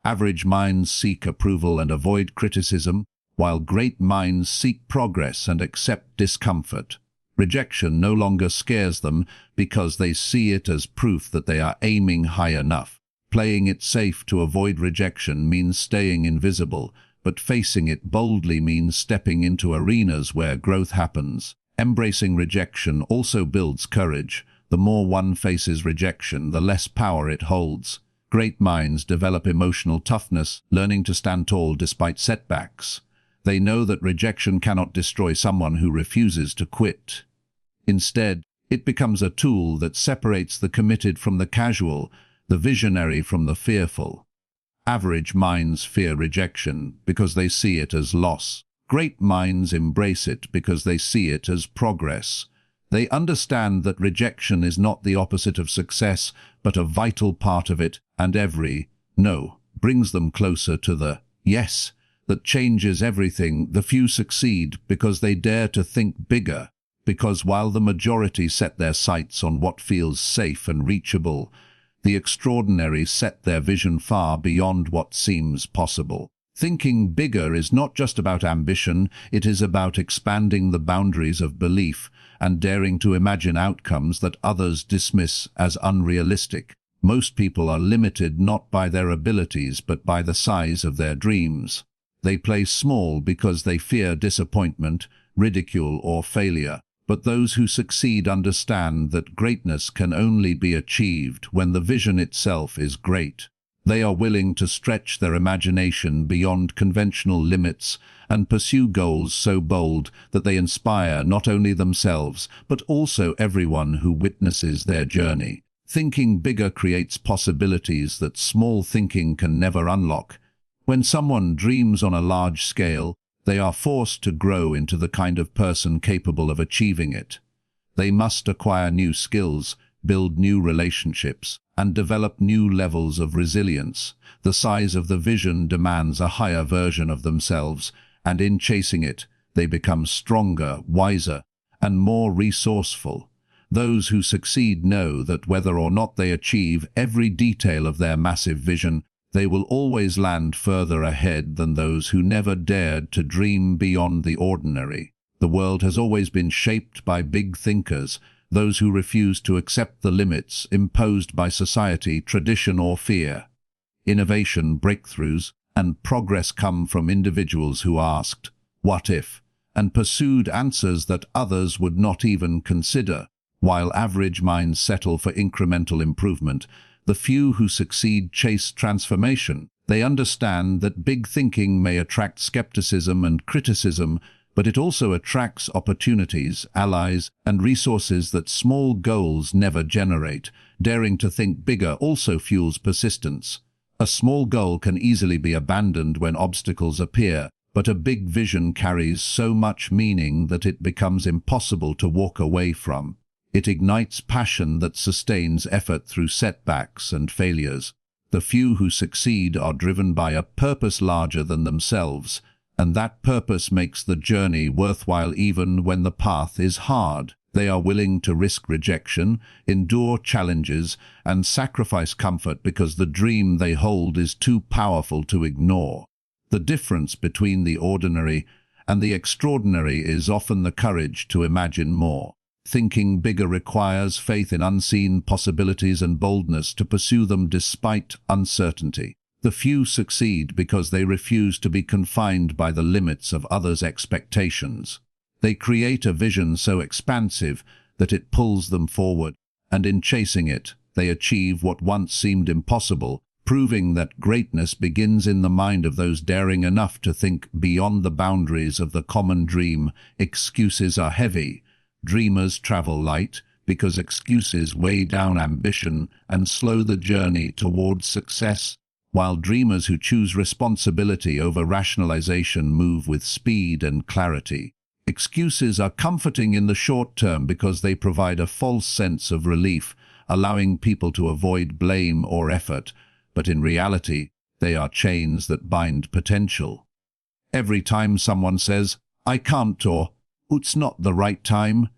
Average minds seek approval and avoid criticism, while great minds seek progress and accept discomfort. Rejection no longer scares them because they see it as proof that they are aiming high enough. Playing it safe to avoid rejection means staying invisible, but facing it boldly means stepping into arenas where growth happens. Embracing rejection also builds courage. The more one faces rejection, the less power it holds. Great minds develop emotional toughness, learning to stand tall despite setbacks. They know that rejection cannot destroy someone who refuses to quit. Instead, it becomes a tool that separates the committed from the casual, the visionary from the fearful. Average minds fear rejection because they see it as loss. Great minds embrace it because they see it as progress. They understand that rejection is not the opposite of success, but a vital part of it, and every no brings them closer to the yes that changes everything. The few succeed because they dare to think bigger, because while the majority set their sights on what feels safe and reachable, the extraordinary set their vision far beyond what seems possible. Thinking bigger is not just about ambition, it is about expanding the boundaries of belief and daring to imagine outcomes that others dismiss as unrealistic. Most people are limited not by their abilities but by the size of their dreams. They play small because they fear disappointment, ridicule, or failure. But those who succeed understand that greatness can only be achieved when the vision itself is great. They are willing to stretch their imagination beyond conventional limits and pursue goals so bold that they inspire not only themselves, but also everyone who witnesses their journey. Thinking bigger creates possibilities that small thinking can never unlock. When someone dreams on a large scale, they are forced to grow into the kind of person capable of achieving it. They must acquire new skills, build new relationships, and develop new levels of resilience. The size of the vision demands a higher version of themselves, and in chasing it, they become stronger, wiser, and more resourceful. Those who succeed know that whether or not they achieve every detail of their massive vision, they will always land further ahead than those who never dared to dream beyond the ordinary. The world has always been shaped by big thinkers, those who refuse to accept the limits imposed by society, tradition, or fear. Innovation, breakthroughs, and progress come from individuals who asked, "What if?" and pursued answers that others would not even consider. While average minds settle for incremental improvement, the few who succeed chase transformation. They understand that big thinking may attract skepticism and criticism, but it also attracts opportunities, allies, and resources that small goals never generate. Daring to think bigger also fuels persistence. A small goal can easily be abandoned when obstacles appear, but a big vision carries so much meaning that it becomes impossible to walk away from. It ignites passion that sustains effort through setbacks and failures. The few who succeed are driven by a purpose larger than themselves, and that purpose makes the journey worthwhile even when the path is hard. They are willing to risk rejection, endure challenges, and sacrifice comfort because the dream they hold is too powerful to ignore. The difference between the ordinary and the extraordinary is often the courage to imagine more. Thinking bigger requires faith in unseen possibilities and boldness to pursue them despite uncertainty. The few succeed because they refuse to be confined by the limits of others' expectations. They create a vision so expansive that it pulls them forward, and in chasing it, they achieve what once seemed impossible, proving that greatness begins in the mind of those daring enough to think beyond the boundaries of the common dream. Excuses are heavy. Dreamers travel light because excuses weigh down ambition and slow the journey towards success, while dreamers who choose responsibility over rationalization move with speed and clarity. Excuses are comforting in the short term because they provide a false sense of relief, allowing people to avoid blame or effort, but in reality, they are chains that bind potential. Every time someone says, "I can't," or "It's not the right time,"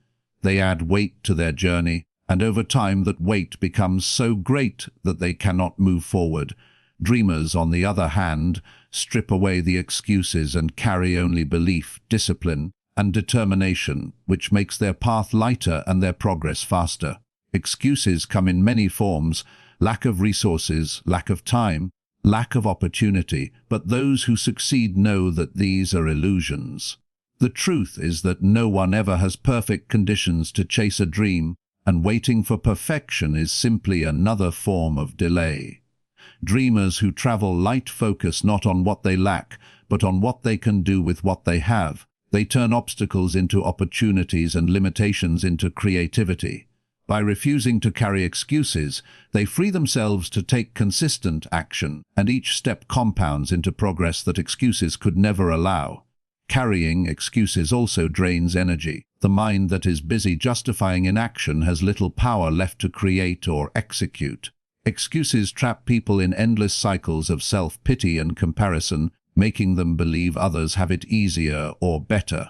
they add weight to their journey, and over time that weight becomes so great that they cannot move forward. Dreamers, on the other hand, strip away the excuses and carry only belief, discipline, and determination, which makes their path lighter and their progress faster. Excuses come in many forms: lack of resources, lack of time, lack of opportunity, but those who succeed know that these are illusions. The truth is that no one ever has perfect conditions to chase a dream, and waiting for perfection is simply another form of delay. Dreamers who travel light focus not on what they lack, but on what they can do with what they have. They turn obstacles into opportunities and limitations into creativity. By refusing to carry excuses, they free themselves to take consistent action, and each step compounds into progress that excuses could never allow. Carrying excuses also drains energy. The mind that is busy justifying inaction has little power left to create or execute. Excuses trap people in endless cycles of self-pity and comparison, making them believe others have it easier or better.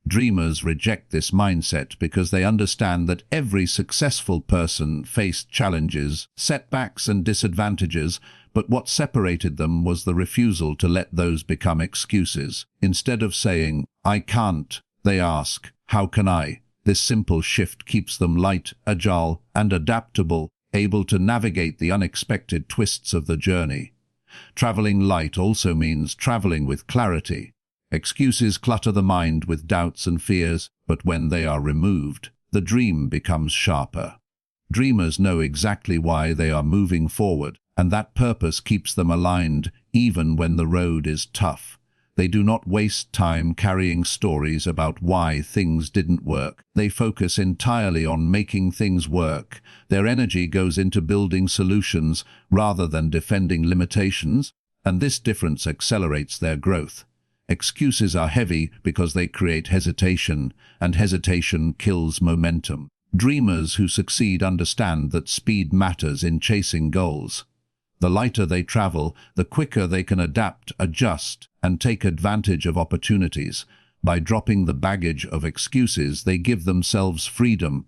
Dreamers reject this mindset because they understand that every successful person faced challenges, setbacks, and disadvantages, but what separated them was the refusal to let those become excuses. Instead of saying, "I can't," they ask, "How can I?" This simple shift keeps them light, agile, and adaptable, able to navigate the unexpected twists of the journey. Traveling light also means traveling with clarity. Excuses clutter the mind with doubts and fears, but when they are removed, the dream becomes sharper. Dreamers know exactly why they are moving forward, and that purpose keeps them aligned even when the road is tough. They do not waste time carrying stories about why things didn't work. They focus entirely on making things work. Their energy goes into building solutions rather than defending limitations, and this difference accelerates their growth. Excuses are heavy because they create hesitation, and hesitation kills momentum. Dreamers who succeed understand that speed matters in chasing goals. The lighter they travel, the quicker they can adapt, adjust, and take advantage of opportunities. By dropping the baggage of excuses, they give themselves freedom.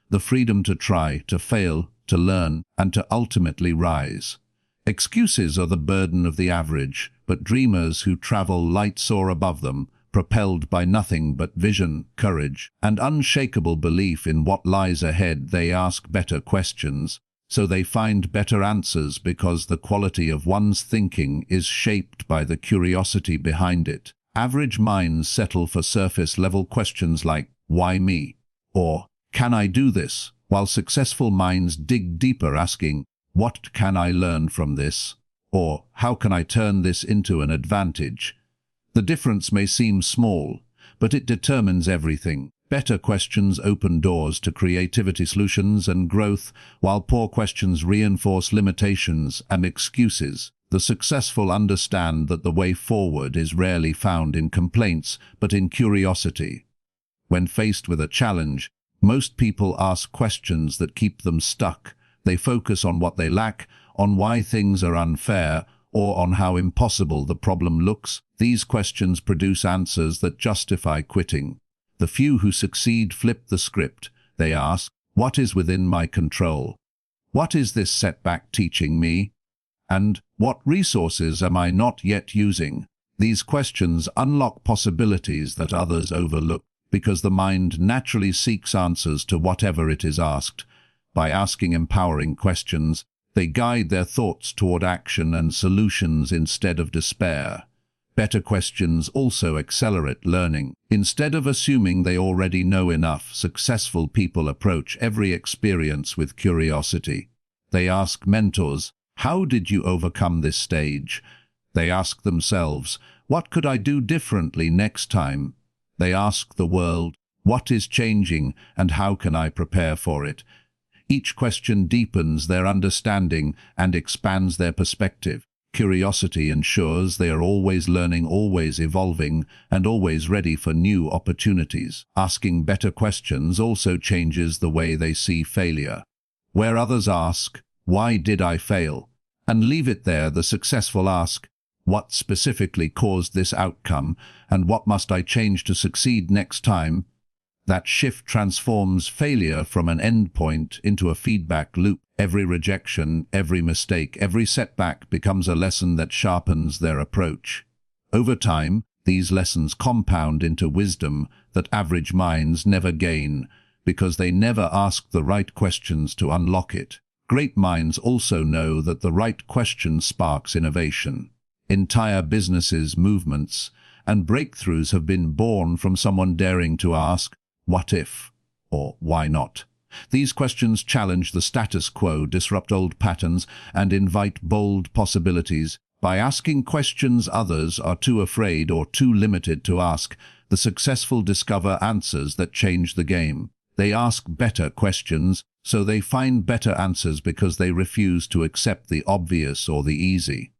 The freedom to try, to fail, to learn, and to ultimately rise. Excuses are the burden of the average, but dreamers who travel light soar above them, propelled by nothing but vision, courage, and unshakable belief in what lies ahead. They ask better questions, so they find better answers because the quality of one's thinking is shaped by the curiosity behind it. Average minds settle for surface-level questions like, "Why me?" or "Can I do this?" while successful minds dig deeper, asking, "What can I learn from this?" or "How can I turn this into an advantage?" The difference may seem small, but it determines everything. Better questions open doors to creativity, solutions, and growth, while poor questions reinforce limitations and excuses. The successful understand that the way forward is rarely found in complaints, but in curiosity. When faced with a challenge, most people ask questions that keep them stuck. They focus on what they lack, on why things are unfair, or on how impossible the problem looks. These questions produce answers that justify quitting. The few who succeed flip the script. They ask, "What is within my control? What is this setback teaching me? And what resources am I not yet using?" These questions unlock possibilities that others overlook, because the mind naturally seeks answers to whatever it is asked. By asking empowering questions, They guide their thoughts toward action and solutions instead of despair. Better questions also accelerate learning. Instead of assuming they already know enough, successful people approach every experience with curiosity. They ask mentors, "How did you overcome this stage?" They ask themselves, "What could I do differently next time?" They ask the world, "What is changing and how can I prepare for it?" Each question deepens their understanding and expands their perspective. Curiosity ensures they are always learning, always evolving, and always ready for new opportunities. Asking better questions also changes the way they see failure. Where others ask, "Why did I fail?" and leave it there, the successful ask, "What specifically caused this outcome, and what must I change to succeed next time?" That shift transforms failure from an endpoint into a feedback loop. Every rejection, every mistake, every setback becomes a lesson that sharpens their approach. Over time, these lessons compound into wisdom that average minds never gain, because they never ask the right questions to unlock it. Great minds also know that the right question sparks innovation. Entire businesses, movements, and breakthroughs have been born from someone daring to ask, "What if?" or "Why not?" These questions challenge the status quo, disrupt old patterns, and invite bold possibilities. By asking questions others are too afraid or too limited to ask, the successful discover answers that change the game. They ask better questions, so they find better answers because they refuse to accept the obvious or the easy.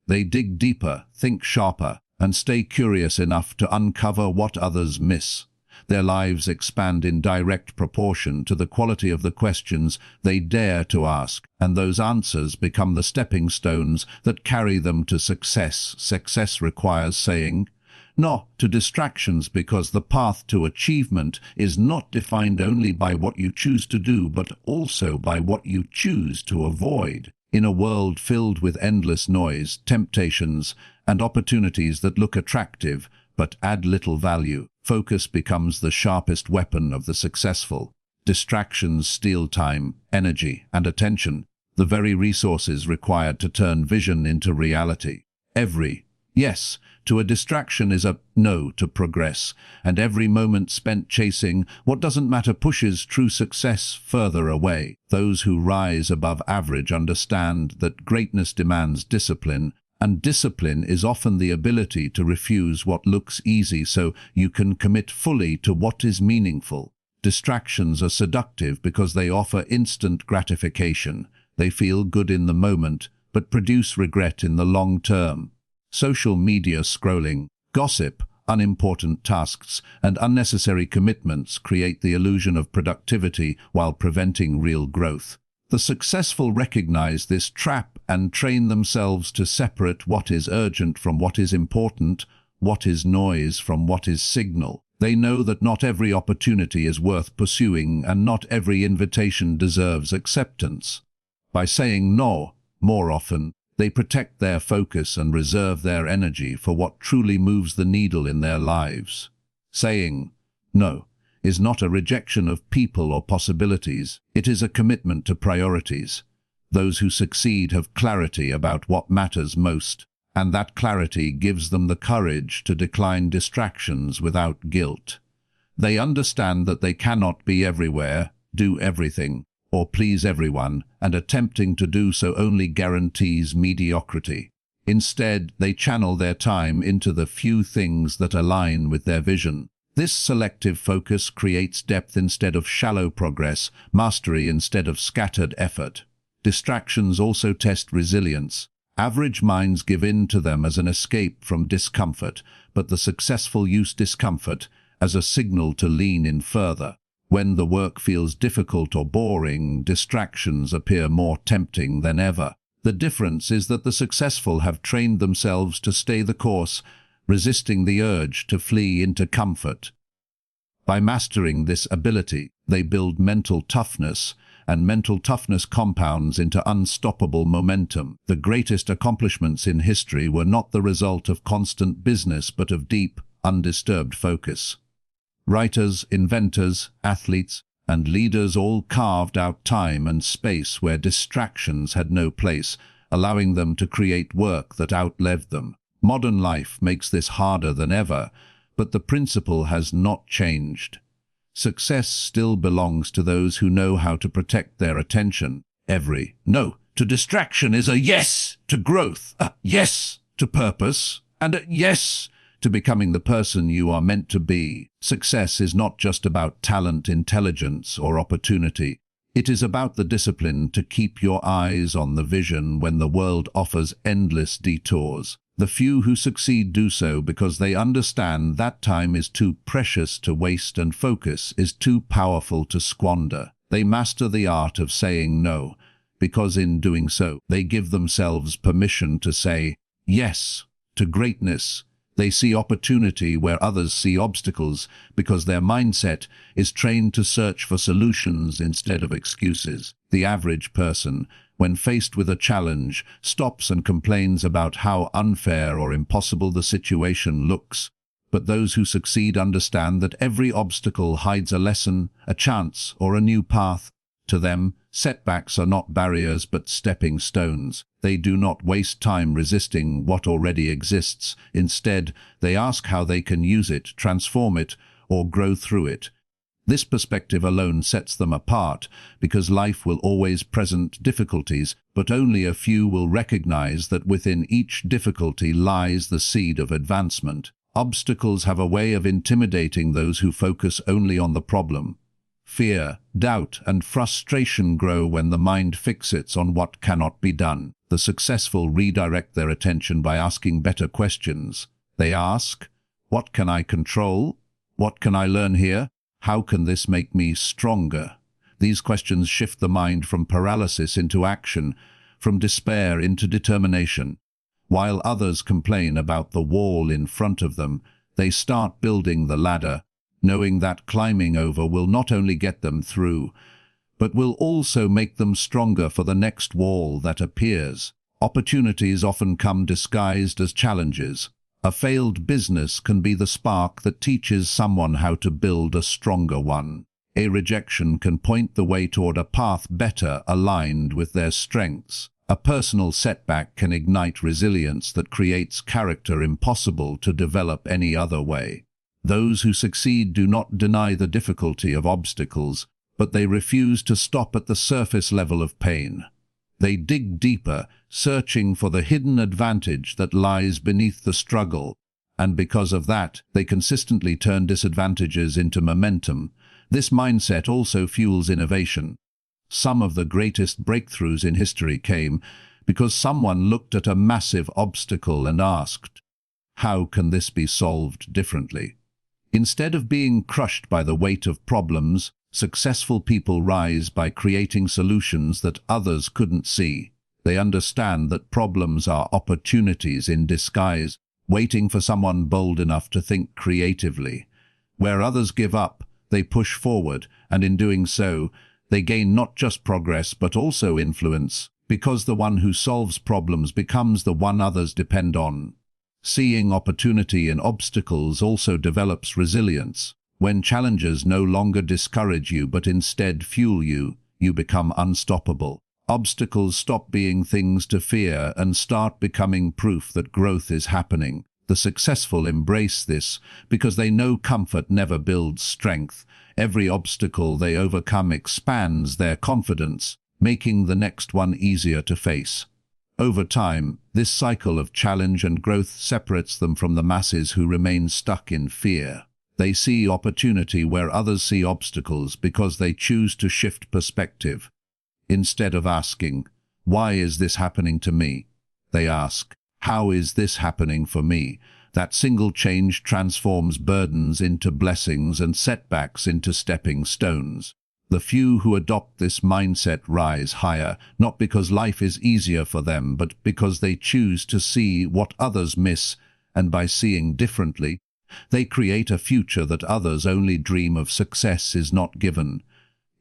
They dig deeper, think sharper, and stay curious enough to uncover what others miss. Their lives expand in direct proportion to the quality of the questions they dare to ask, and those answers become the stepping stones that carry them to success. Success requires saying no to distractions, because the path to achievement is not defined only by what you choose to do, but also by what you choose to avoid. In a world filled with endless noise, temptations, and opportunities that look attractive but add little value, focus becomes the sharpest weapon of the successful. Distractions steal time, energy, and attention, the very resources required to turn vision into reality. Every yes to a distraction is a no to progress, and every moment spent chasing what doesn't matter pushes true success further away. Those who rise above average understand that greatness demands discipline, and discipline is often the ability to refuse what looks easy so you can commit fully to what is meaningful. Distractions are seductive because they offer instant gratification. They feel good in the moment, but produce regret in the long term. Social media scrolling, gossip, unimportant tasks, and unnecessary commitments create the illusion of productivity while preventing real growth. The successful recognize this trap and train themselves to separate what is urgent from what is important, what is noise from what is signal. They know that not every opportunity is worth pursuing, and not every invitation deserves acceptance. By saying no more often, they protect their focus and reserve their energy for what truly moves the needle in their lives. Saying no is not a rejection of people or possibilities. It is a commitment to priorities. Those who succeed have clarity about what matters most, and that clarity gives them the courage to decline distractions without guilt. They understand that they cannot be everywhere, do everything, or please everyone, and attempting to do so only guarantees mediocrity. Instead, they channel their time into the few things that align with their vision. This selective focus creates depth instead of shallow progress, mastery instead of scattered effort. Distractions also test resilience. Average minds give in to them as an escape from discomfort, but the successful use discomfort as a signal to lean in further. When the work feels difficult or boring, distractions appear more tempting than ever. The difference is that the successful have trained themselves to stay the course, resisting the urge to flee into comfort. By mastering this ability, they build mental toughness, and mental toughness compounds into unstoppable momentum. The greatest accomplishments in history were not the result of constant business, but of deep, undisturbed focus. Writers, inventors, athletes, and leaders all carved out time and space where distractions had no place, allowing them to create work that outlived them. Modern life makes this harder than ever, but the principle has not changed. Success still belongs to those who know how to protect their attention. Every no to distraction is a yes to growth, a yes to purpose, and a yes to becoming the person you are meant to be. Success is not just about talent, intelligence, or opportunity. It is about the discipline to keep your eyes on the vision when the world offers endless detours. The few who succeed do so because they understand that time is too precious to waste and focus is too powerful to squander. They master the art of saying no, because in doing so, they give themselves permission to say yes to greatness. They see opportunity where others see obstacles because their mindset is trained to search for solutions instead of excuses. The average person, when faced with a challenge, stops and complains about how unfair or impossible the situation looks. But those who succeed understand that every obstacle hides a lesson, a chance, or a new path. To them, setbacks are not barriers but stepping stones. They do not waste time resisting what already exists. Instead, they ask how they can use it, transform it, or grow through it. This perspective alone sets them apart, because life will always present difficulties, but only a few will recognize that within each difficulty lies the seed of advancement. Obstacles have a way of intimidating those who focus only on the problem. Fear, doubt, and frustration grow when the mind fixates on what cannot be done. The successful redirect their attention by asking better questions. They ask, "What can I control? What can I learn here? How can this make me stronger?" These questions shift the mind from paralysis into action, from despair into determination. While others complain about the wall in front of them, they start building the ladder, knowing that climbing over will not only get them through, but will also make them stronger for the next wall that appears. Opportunities often come disguised as challenges. A failed business can be the spark that teaches someone how to build a stronger one. A rejection can point the way toward a path better aligned with their strengths. A personal setback can ignite resilience that creates character impossible to develop any other way. Those who succeed do not deny the difficulty of obstacles, but they refuse to stop at the surface level of pain. They dig deeper, searching for the hidden advantage that lies beneath the struggle, and because of that, they consistently turn disadvantages into momentum. This mindset also fuels innovation. Some of the greatest breakthroughs in history came because someone looked at a massive obstacle and asked, "How can this be solved differently?" Instead of being crushed by the weight of problems, successful people rise by creating solutions that others couldn't see. They understand that problems are opportunities in disguise, waiting for someone bold enough to think creatively. Where others give up, they push forward, and in doing so, they gain not just progress but also influence, because the one who solves problems becomes the one others depend on. Seeing opportunity in obstacles also develops resilience. When challenges no longer discourage you but instead fuel you, you become unstoppable. Obstacles stop being things to fear and start becoming proof that growth is happening. The successful embrace this because they know comfort never builds strength. Every obstacle they overcome expands their confidence, making the next one easier to face. Over time, this cycle of challenge and growth separates them from the masses who remain stuck in fear. They see opportunity where others see obstacles because they choose to shift perspective. Instead of asking, "Why is this happening to me?" they ask, "How is this happening for me?" That single change transforms burdens into blessings and setbacks into stepping stones. The few who adopt this mindset rise higher, not because life is easier for them, but because they choose to see what others miss, and by seeing differently, they create a future that others only dream of. Success is not given.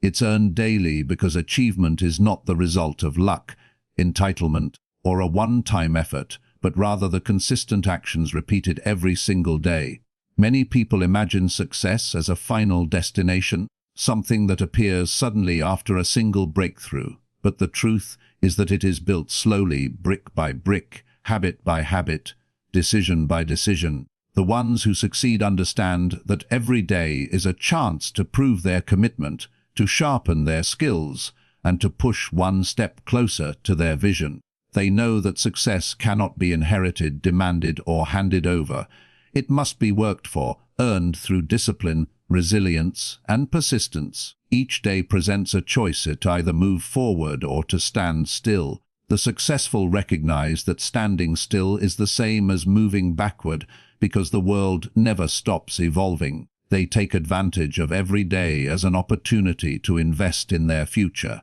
It's earned daily because achievement is not the result of luck, entitlement, or a one-time effort, but rather the consistent actions repeated every single day. Many people imagine success as a final destination, something that appears suddenly after a single breakthrough. But the truth is that it is built slowly, brick by brick, habit by habit, decision by decision. The ones who succeed understand that every day is a chance to prove their commitment, to sharpen their skills, and to push one step closer to their vision. They know that success cannot be inherited, demanded, or handed over. It must be worked for, earned through discipline, resilience, and persistence. Each day presents a choice to either move forward or to stand still. The successful recognize that standing still is the same as moving backward, because the world never stops evolving. They take advantage of every day as an opportunity to invest in their future.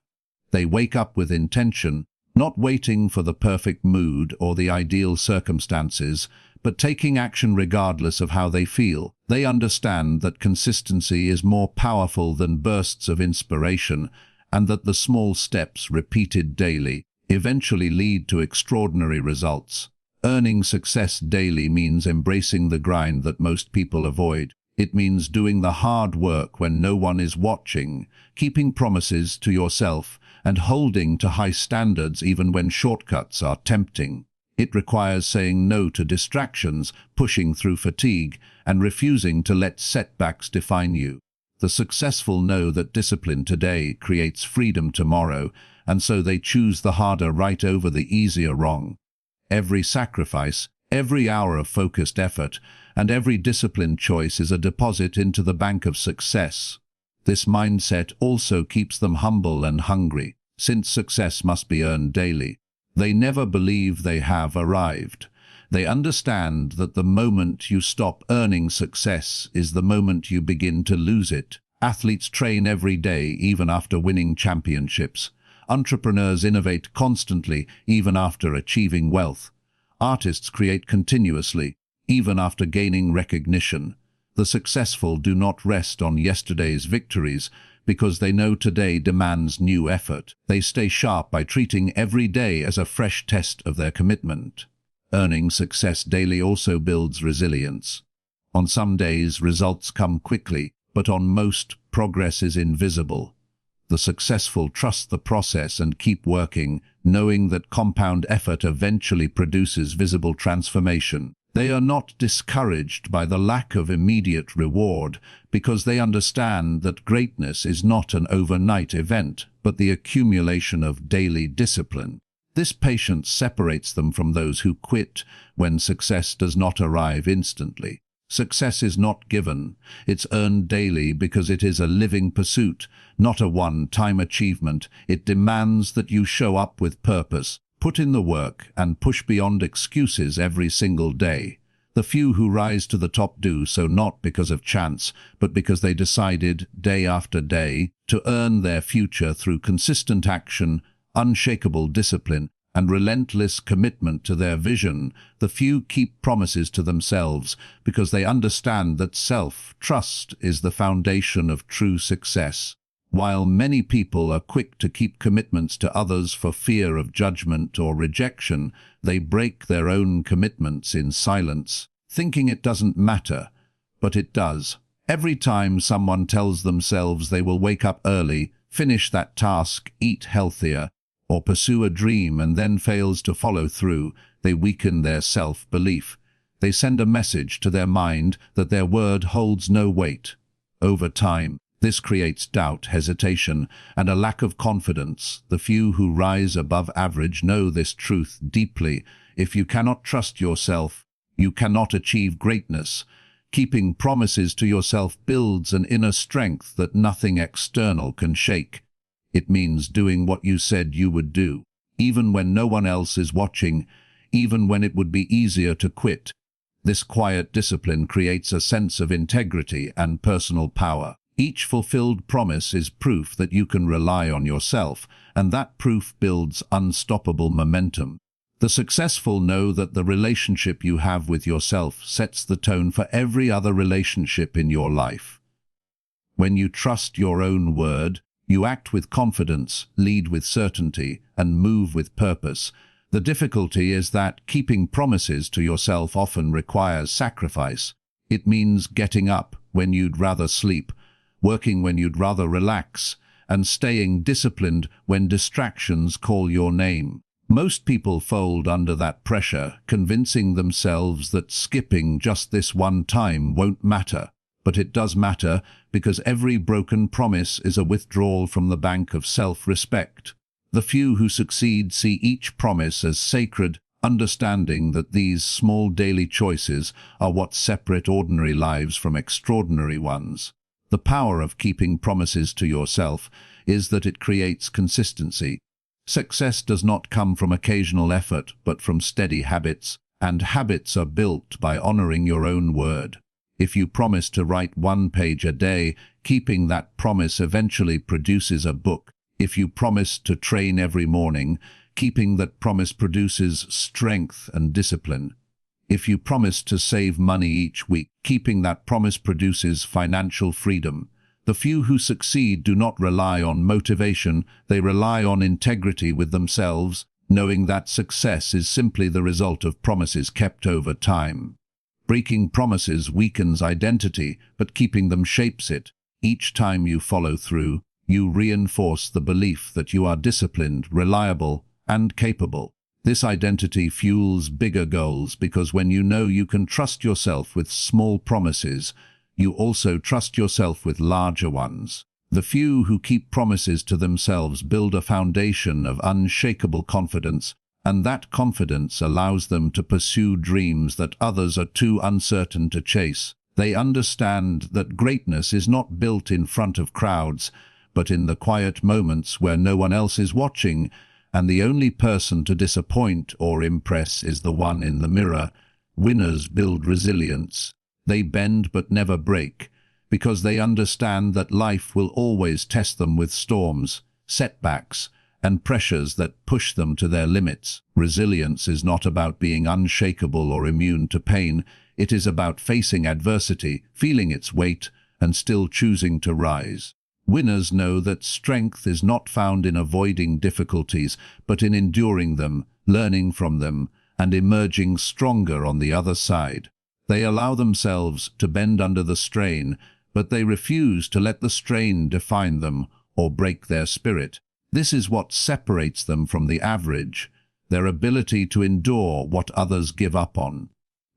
They wake up with intention, not waiting for the perfect mood or the ideal circumstances, but taking action regardless of how they feel. They understand that consistency is more powerful than bursts of inspiration, and that the small steps repeated daily eventually lead to extraordinary results. Earning success daily means embracing the grind that most people avoid. It means doing the hard work when no one is watching, keeping promises to yourself, and holding to high standards even when shortcuts are tempting. It requires saying no to distractions, pushing through fatigue, and refusing to let setbacks define you. The successful know that discipline today creates freedom tomorrow, and so they choose the harder right over the easier wrong. Every sacrifice, every hour of focused effort, and every disciplined choice is a deposit into the bank of success. This mindset also keeps them humble and hungry, since success must be earned daily. They never believe they have arrived. They understand that the moment you stop earning success is the moment you begin to lose it. Athletes train every day, even after winning championships. Entrepreneurs innovate constantly, even after achieving wealth. Artists create continuously, even after gaining recognition. The successful do not rest on yesterday's victories, because they know today demands new effort. They stay sharp by treating every day as a fresh test of their commitment. Earning success daily also builds resilience. On some days, results come quickly, but on most, progress is invisible. The successful trust the process and keep working, knowing that compound effort eventually produces visible transformation. They are not discouraged by the lack of immediate reward, because they understand that greatness is not an overnight event, but the accumulation of daily discipline. This patience separates them from those who quit when success does not arrive instantly. Success is not given, it's earned daily because it is a living pursuit, not a one-time achievement. It demands that you show up with purpose, put in the work, and push beyond excuses every single day. The few who rise to the top do so not because of chance, but because they decided, day after day, to earn their future through consistent action, unshakable discipline, and relentless commitment to their vision. The few keep promises to themselves because they understand that self-trust is the foundation of true success. While many people are quick to keep commitments to others for fear of judgment or rejection, they break their own commitments in silence, thinking it doesn't matter, but it does. Every time someone tells themselves they will wake up early, finish that task, eat healthier, or pursue a dream and then fails to follow through, they weaken their self-belief. They send a message to their mind that their word holds no weight. Over time, this creates doubt, hesitation, and a lack of confidence. The few who rise above average know this truth deeply. If you cannot trust yourself, you cannot achieve greatness. Keeping promises to yourself builds an inner strength that nothing external can shake. It means doing what you said you would do, even when no one else is watching, even when it would be easier to quit. This quiet discipline creates a sense of integrity and personal power. Each fulfilled promise is proof that you can rely on yourself, and that proof builds unstoppable momentum. The successful know that the relationship you have with yourself sets the tone for every other relationship in your life. When you trust your own word, you act with confidence, lead with certainty, and move with purpose. The difficulty is that keeping promises to yourself often requires sacrifice. It means getting up when you'd rather sleep, working when you'd rather relax, and staying disciplined when distractions call your name. Most people fold under that pressure, convincing themselves that skipping just this one time won't matter. But it does matter, because every broken promise is a withdrawal from the bank of self-respect. The few who succeed see each promise as sacred, understanding that these small daily choices are what separate ordinary lives from extraordinary ones. The power of keeping promises to yourself is that it creates consistency. Success does not come from occasional effort, but from steady habits, and habits are built by honoring your own word. If you promise to write 1 page a day, keeping that promise eventually produces a book. If you promise to train every morning, keeping that promise produces strength and discipline. If you promise to save money each week, keeping that promise produces financial freedom. The few who succeed do not rely on motivation, they rely on integrity with themselves, knowing that success is simply the result of promises kept over time. Breaking promises weakens identity, but keeping them shapes it. Each time you follow through, you reinforce the belief that you are disciplined, reliable, and capable. This identity fuels bigger goals because when you know you can trust yourself with small promises, you also trust yourself with larger ones. The few who keep promises to themselves build a foundation of unshakable confidence, and that confidence allows them to pursue dreams that others are too uncertain to chase. They understand that greatness is not built in front of crowds, but in the quiet moments where no one else is watching, and the only person to disappoint or impress is the one in the mirror. Winners build resilience. They bend but never break, because they understand that life will always test them with storms, setbacks, and pressures that push them to their limits. Resilience is not about being unshakable or immune to pain. It is about facing adversity, feeling its weight, and still choosing to rise. Winners know that strength is not found in avoiding difficulties, but in enduring them, learning from them, and emerging stronger on the other side. They allow themselves to bend under the strain, but they refuse to let the strain define them or break their spirit. This is what separates them from the average, their ability to endure what others give up on.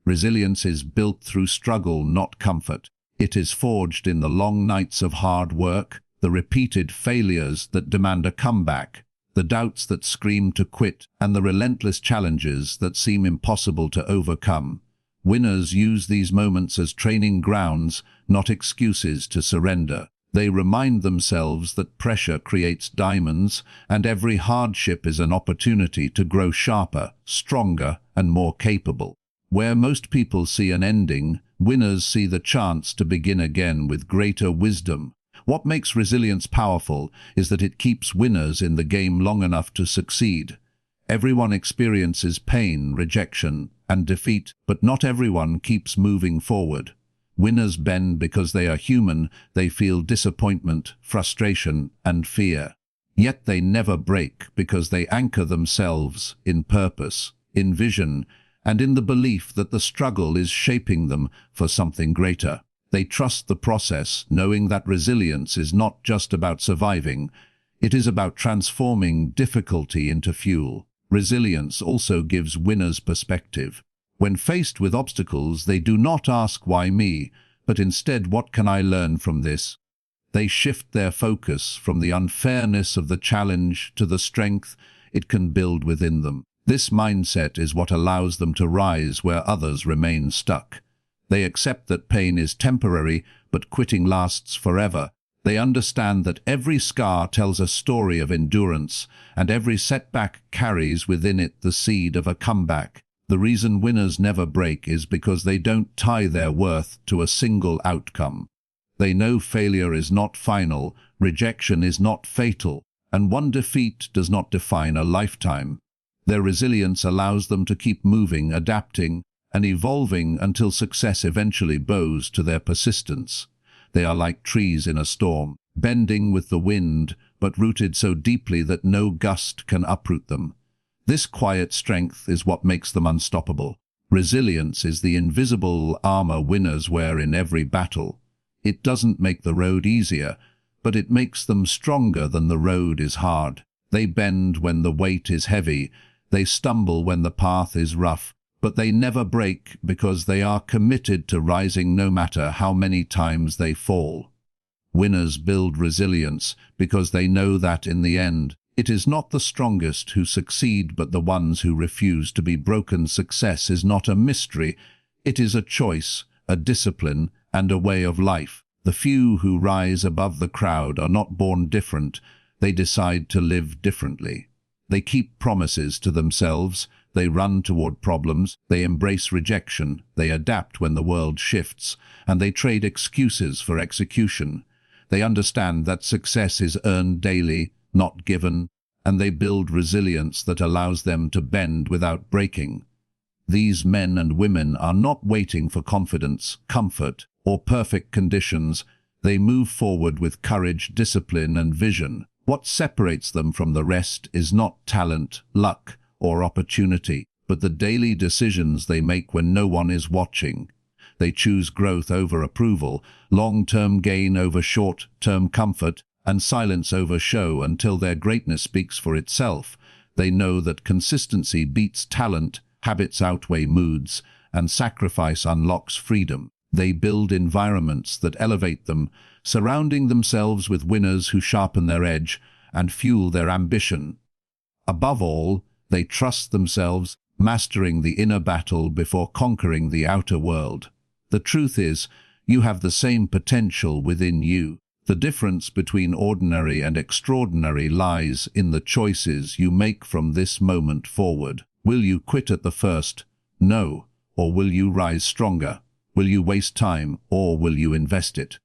Resilience is built through struggle, not comfort. It is forged in the long nights of hard work, the repeated failures that demand a comeback, the doubts that scream to quit, and the relentless challenges that seem impossible to overcome. Winners use these moments as training grounds, not excuses to surrender. They remind themselves that pressure creates diamonds, and every hardship is an opportunity to grow sharper, stronger, and more capable. Where most people see an ending, winners see the chance to begin again with greater wisdom. What makes resilience powerful is that it keeps winners in the game long enough to succeed. Everyone experiences pain, rejection, and defeat, but not everyone keeps moving forward. Winners bend because they are human. They feel disappointment, frustration, and fear. Yet they never break because they anchor themselves in purpose, in vision, and in the belief that the struggle is shaping them for something greater. They trust the process, knowing that resilience is not just about surviving. It is about transforming difficulty into fuel. Resilience also gives winners perspective. When faced with obstacles, they do not ask why me, but instead what can I learn from this? They shift their focus from the unfairness of the challenge to the strength it can build within them. This mindset is what allows them to rise where others remain stuck. They accept that pain is temporary, but quitting lasts forever. They understand that every scar tells a story of endurance, and every setback carries within it the seed of a comeback. The reason winners never break is because they don't tie their worth to a single outcome. They know failure is not final, rejection is not fatal, and one defeat does not define a lifetime. Their resilience allows them to keep moving, adapting, and evolving until success eventually bows to their persistence. They are like trees in a storm, bending with the wind, but rooted so deeply that no gust can uproot them. This quiet strength is what makes them unstoppable. Resilience is the invisible armor winners wear in every battle. It doesn't make the road easier, but it makes them stronger than the road is hard. They bend when the weight is heavy, they stumble when the path is rough, but they never break because they are committed to rising no matter how many times they fall. Winners build resilience because they know that in the end, it is not the strongest who succeed but the ones who refuse to be broken. Success is not a mystery, it is a choice, a discipline, and a way of life. The few who rise above the crowd are not born different, they decide to live differently. They keep promises to themselves, they run toward problems, they embrace rejection, they adapt when the world shifts, and they trade excuses for execution. They understand that success is earned daily, not given, and they build resilience that allows them to bend without breaking. These men and women are not waiting for confidence, comfort, or perfect conditions. They move forward with courage, discipline, and vision. What separates them from the rest is not talent, luck, or opportunity, but the daily decisions they make when no one is watching. They choose growth over approval, long-term gain over short-term comfort, and silence over show until their greatness speaks for itself. They know that consistency beats talent, habits outweigh moods, and sacrifice unlocks freedom. They build environments that elevate them, surrounding themselves with winners who sharpen their edge and fuel their ambition. Above all, they trust themselves, mastering the inner battle before conquering the outer world. The truth is, you have the same potential within you. The difference between ordinary and extraordinary lies in the choices you make from this moment forward. Will you quit at the first? No. Or will you rise stronger? Will you waste time, or will you invest it?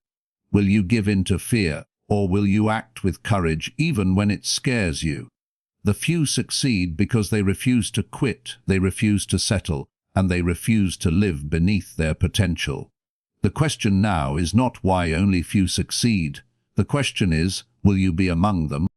Will you give in to fear, or will you act with courage even when it scares you? The few succeed because they refuse to quit, they refuse to settle, and they refuse to live beneath their potential. The question now is not why only few succeed. The question is, will you be among them?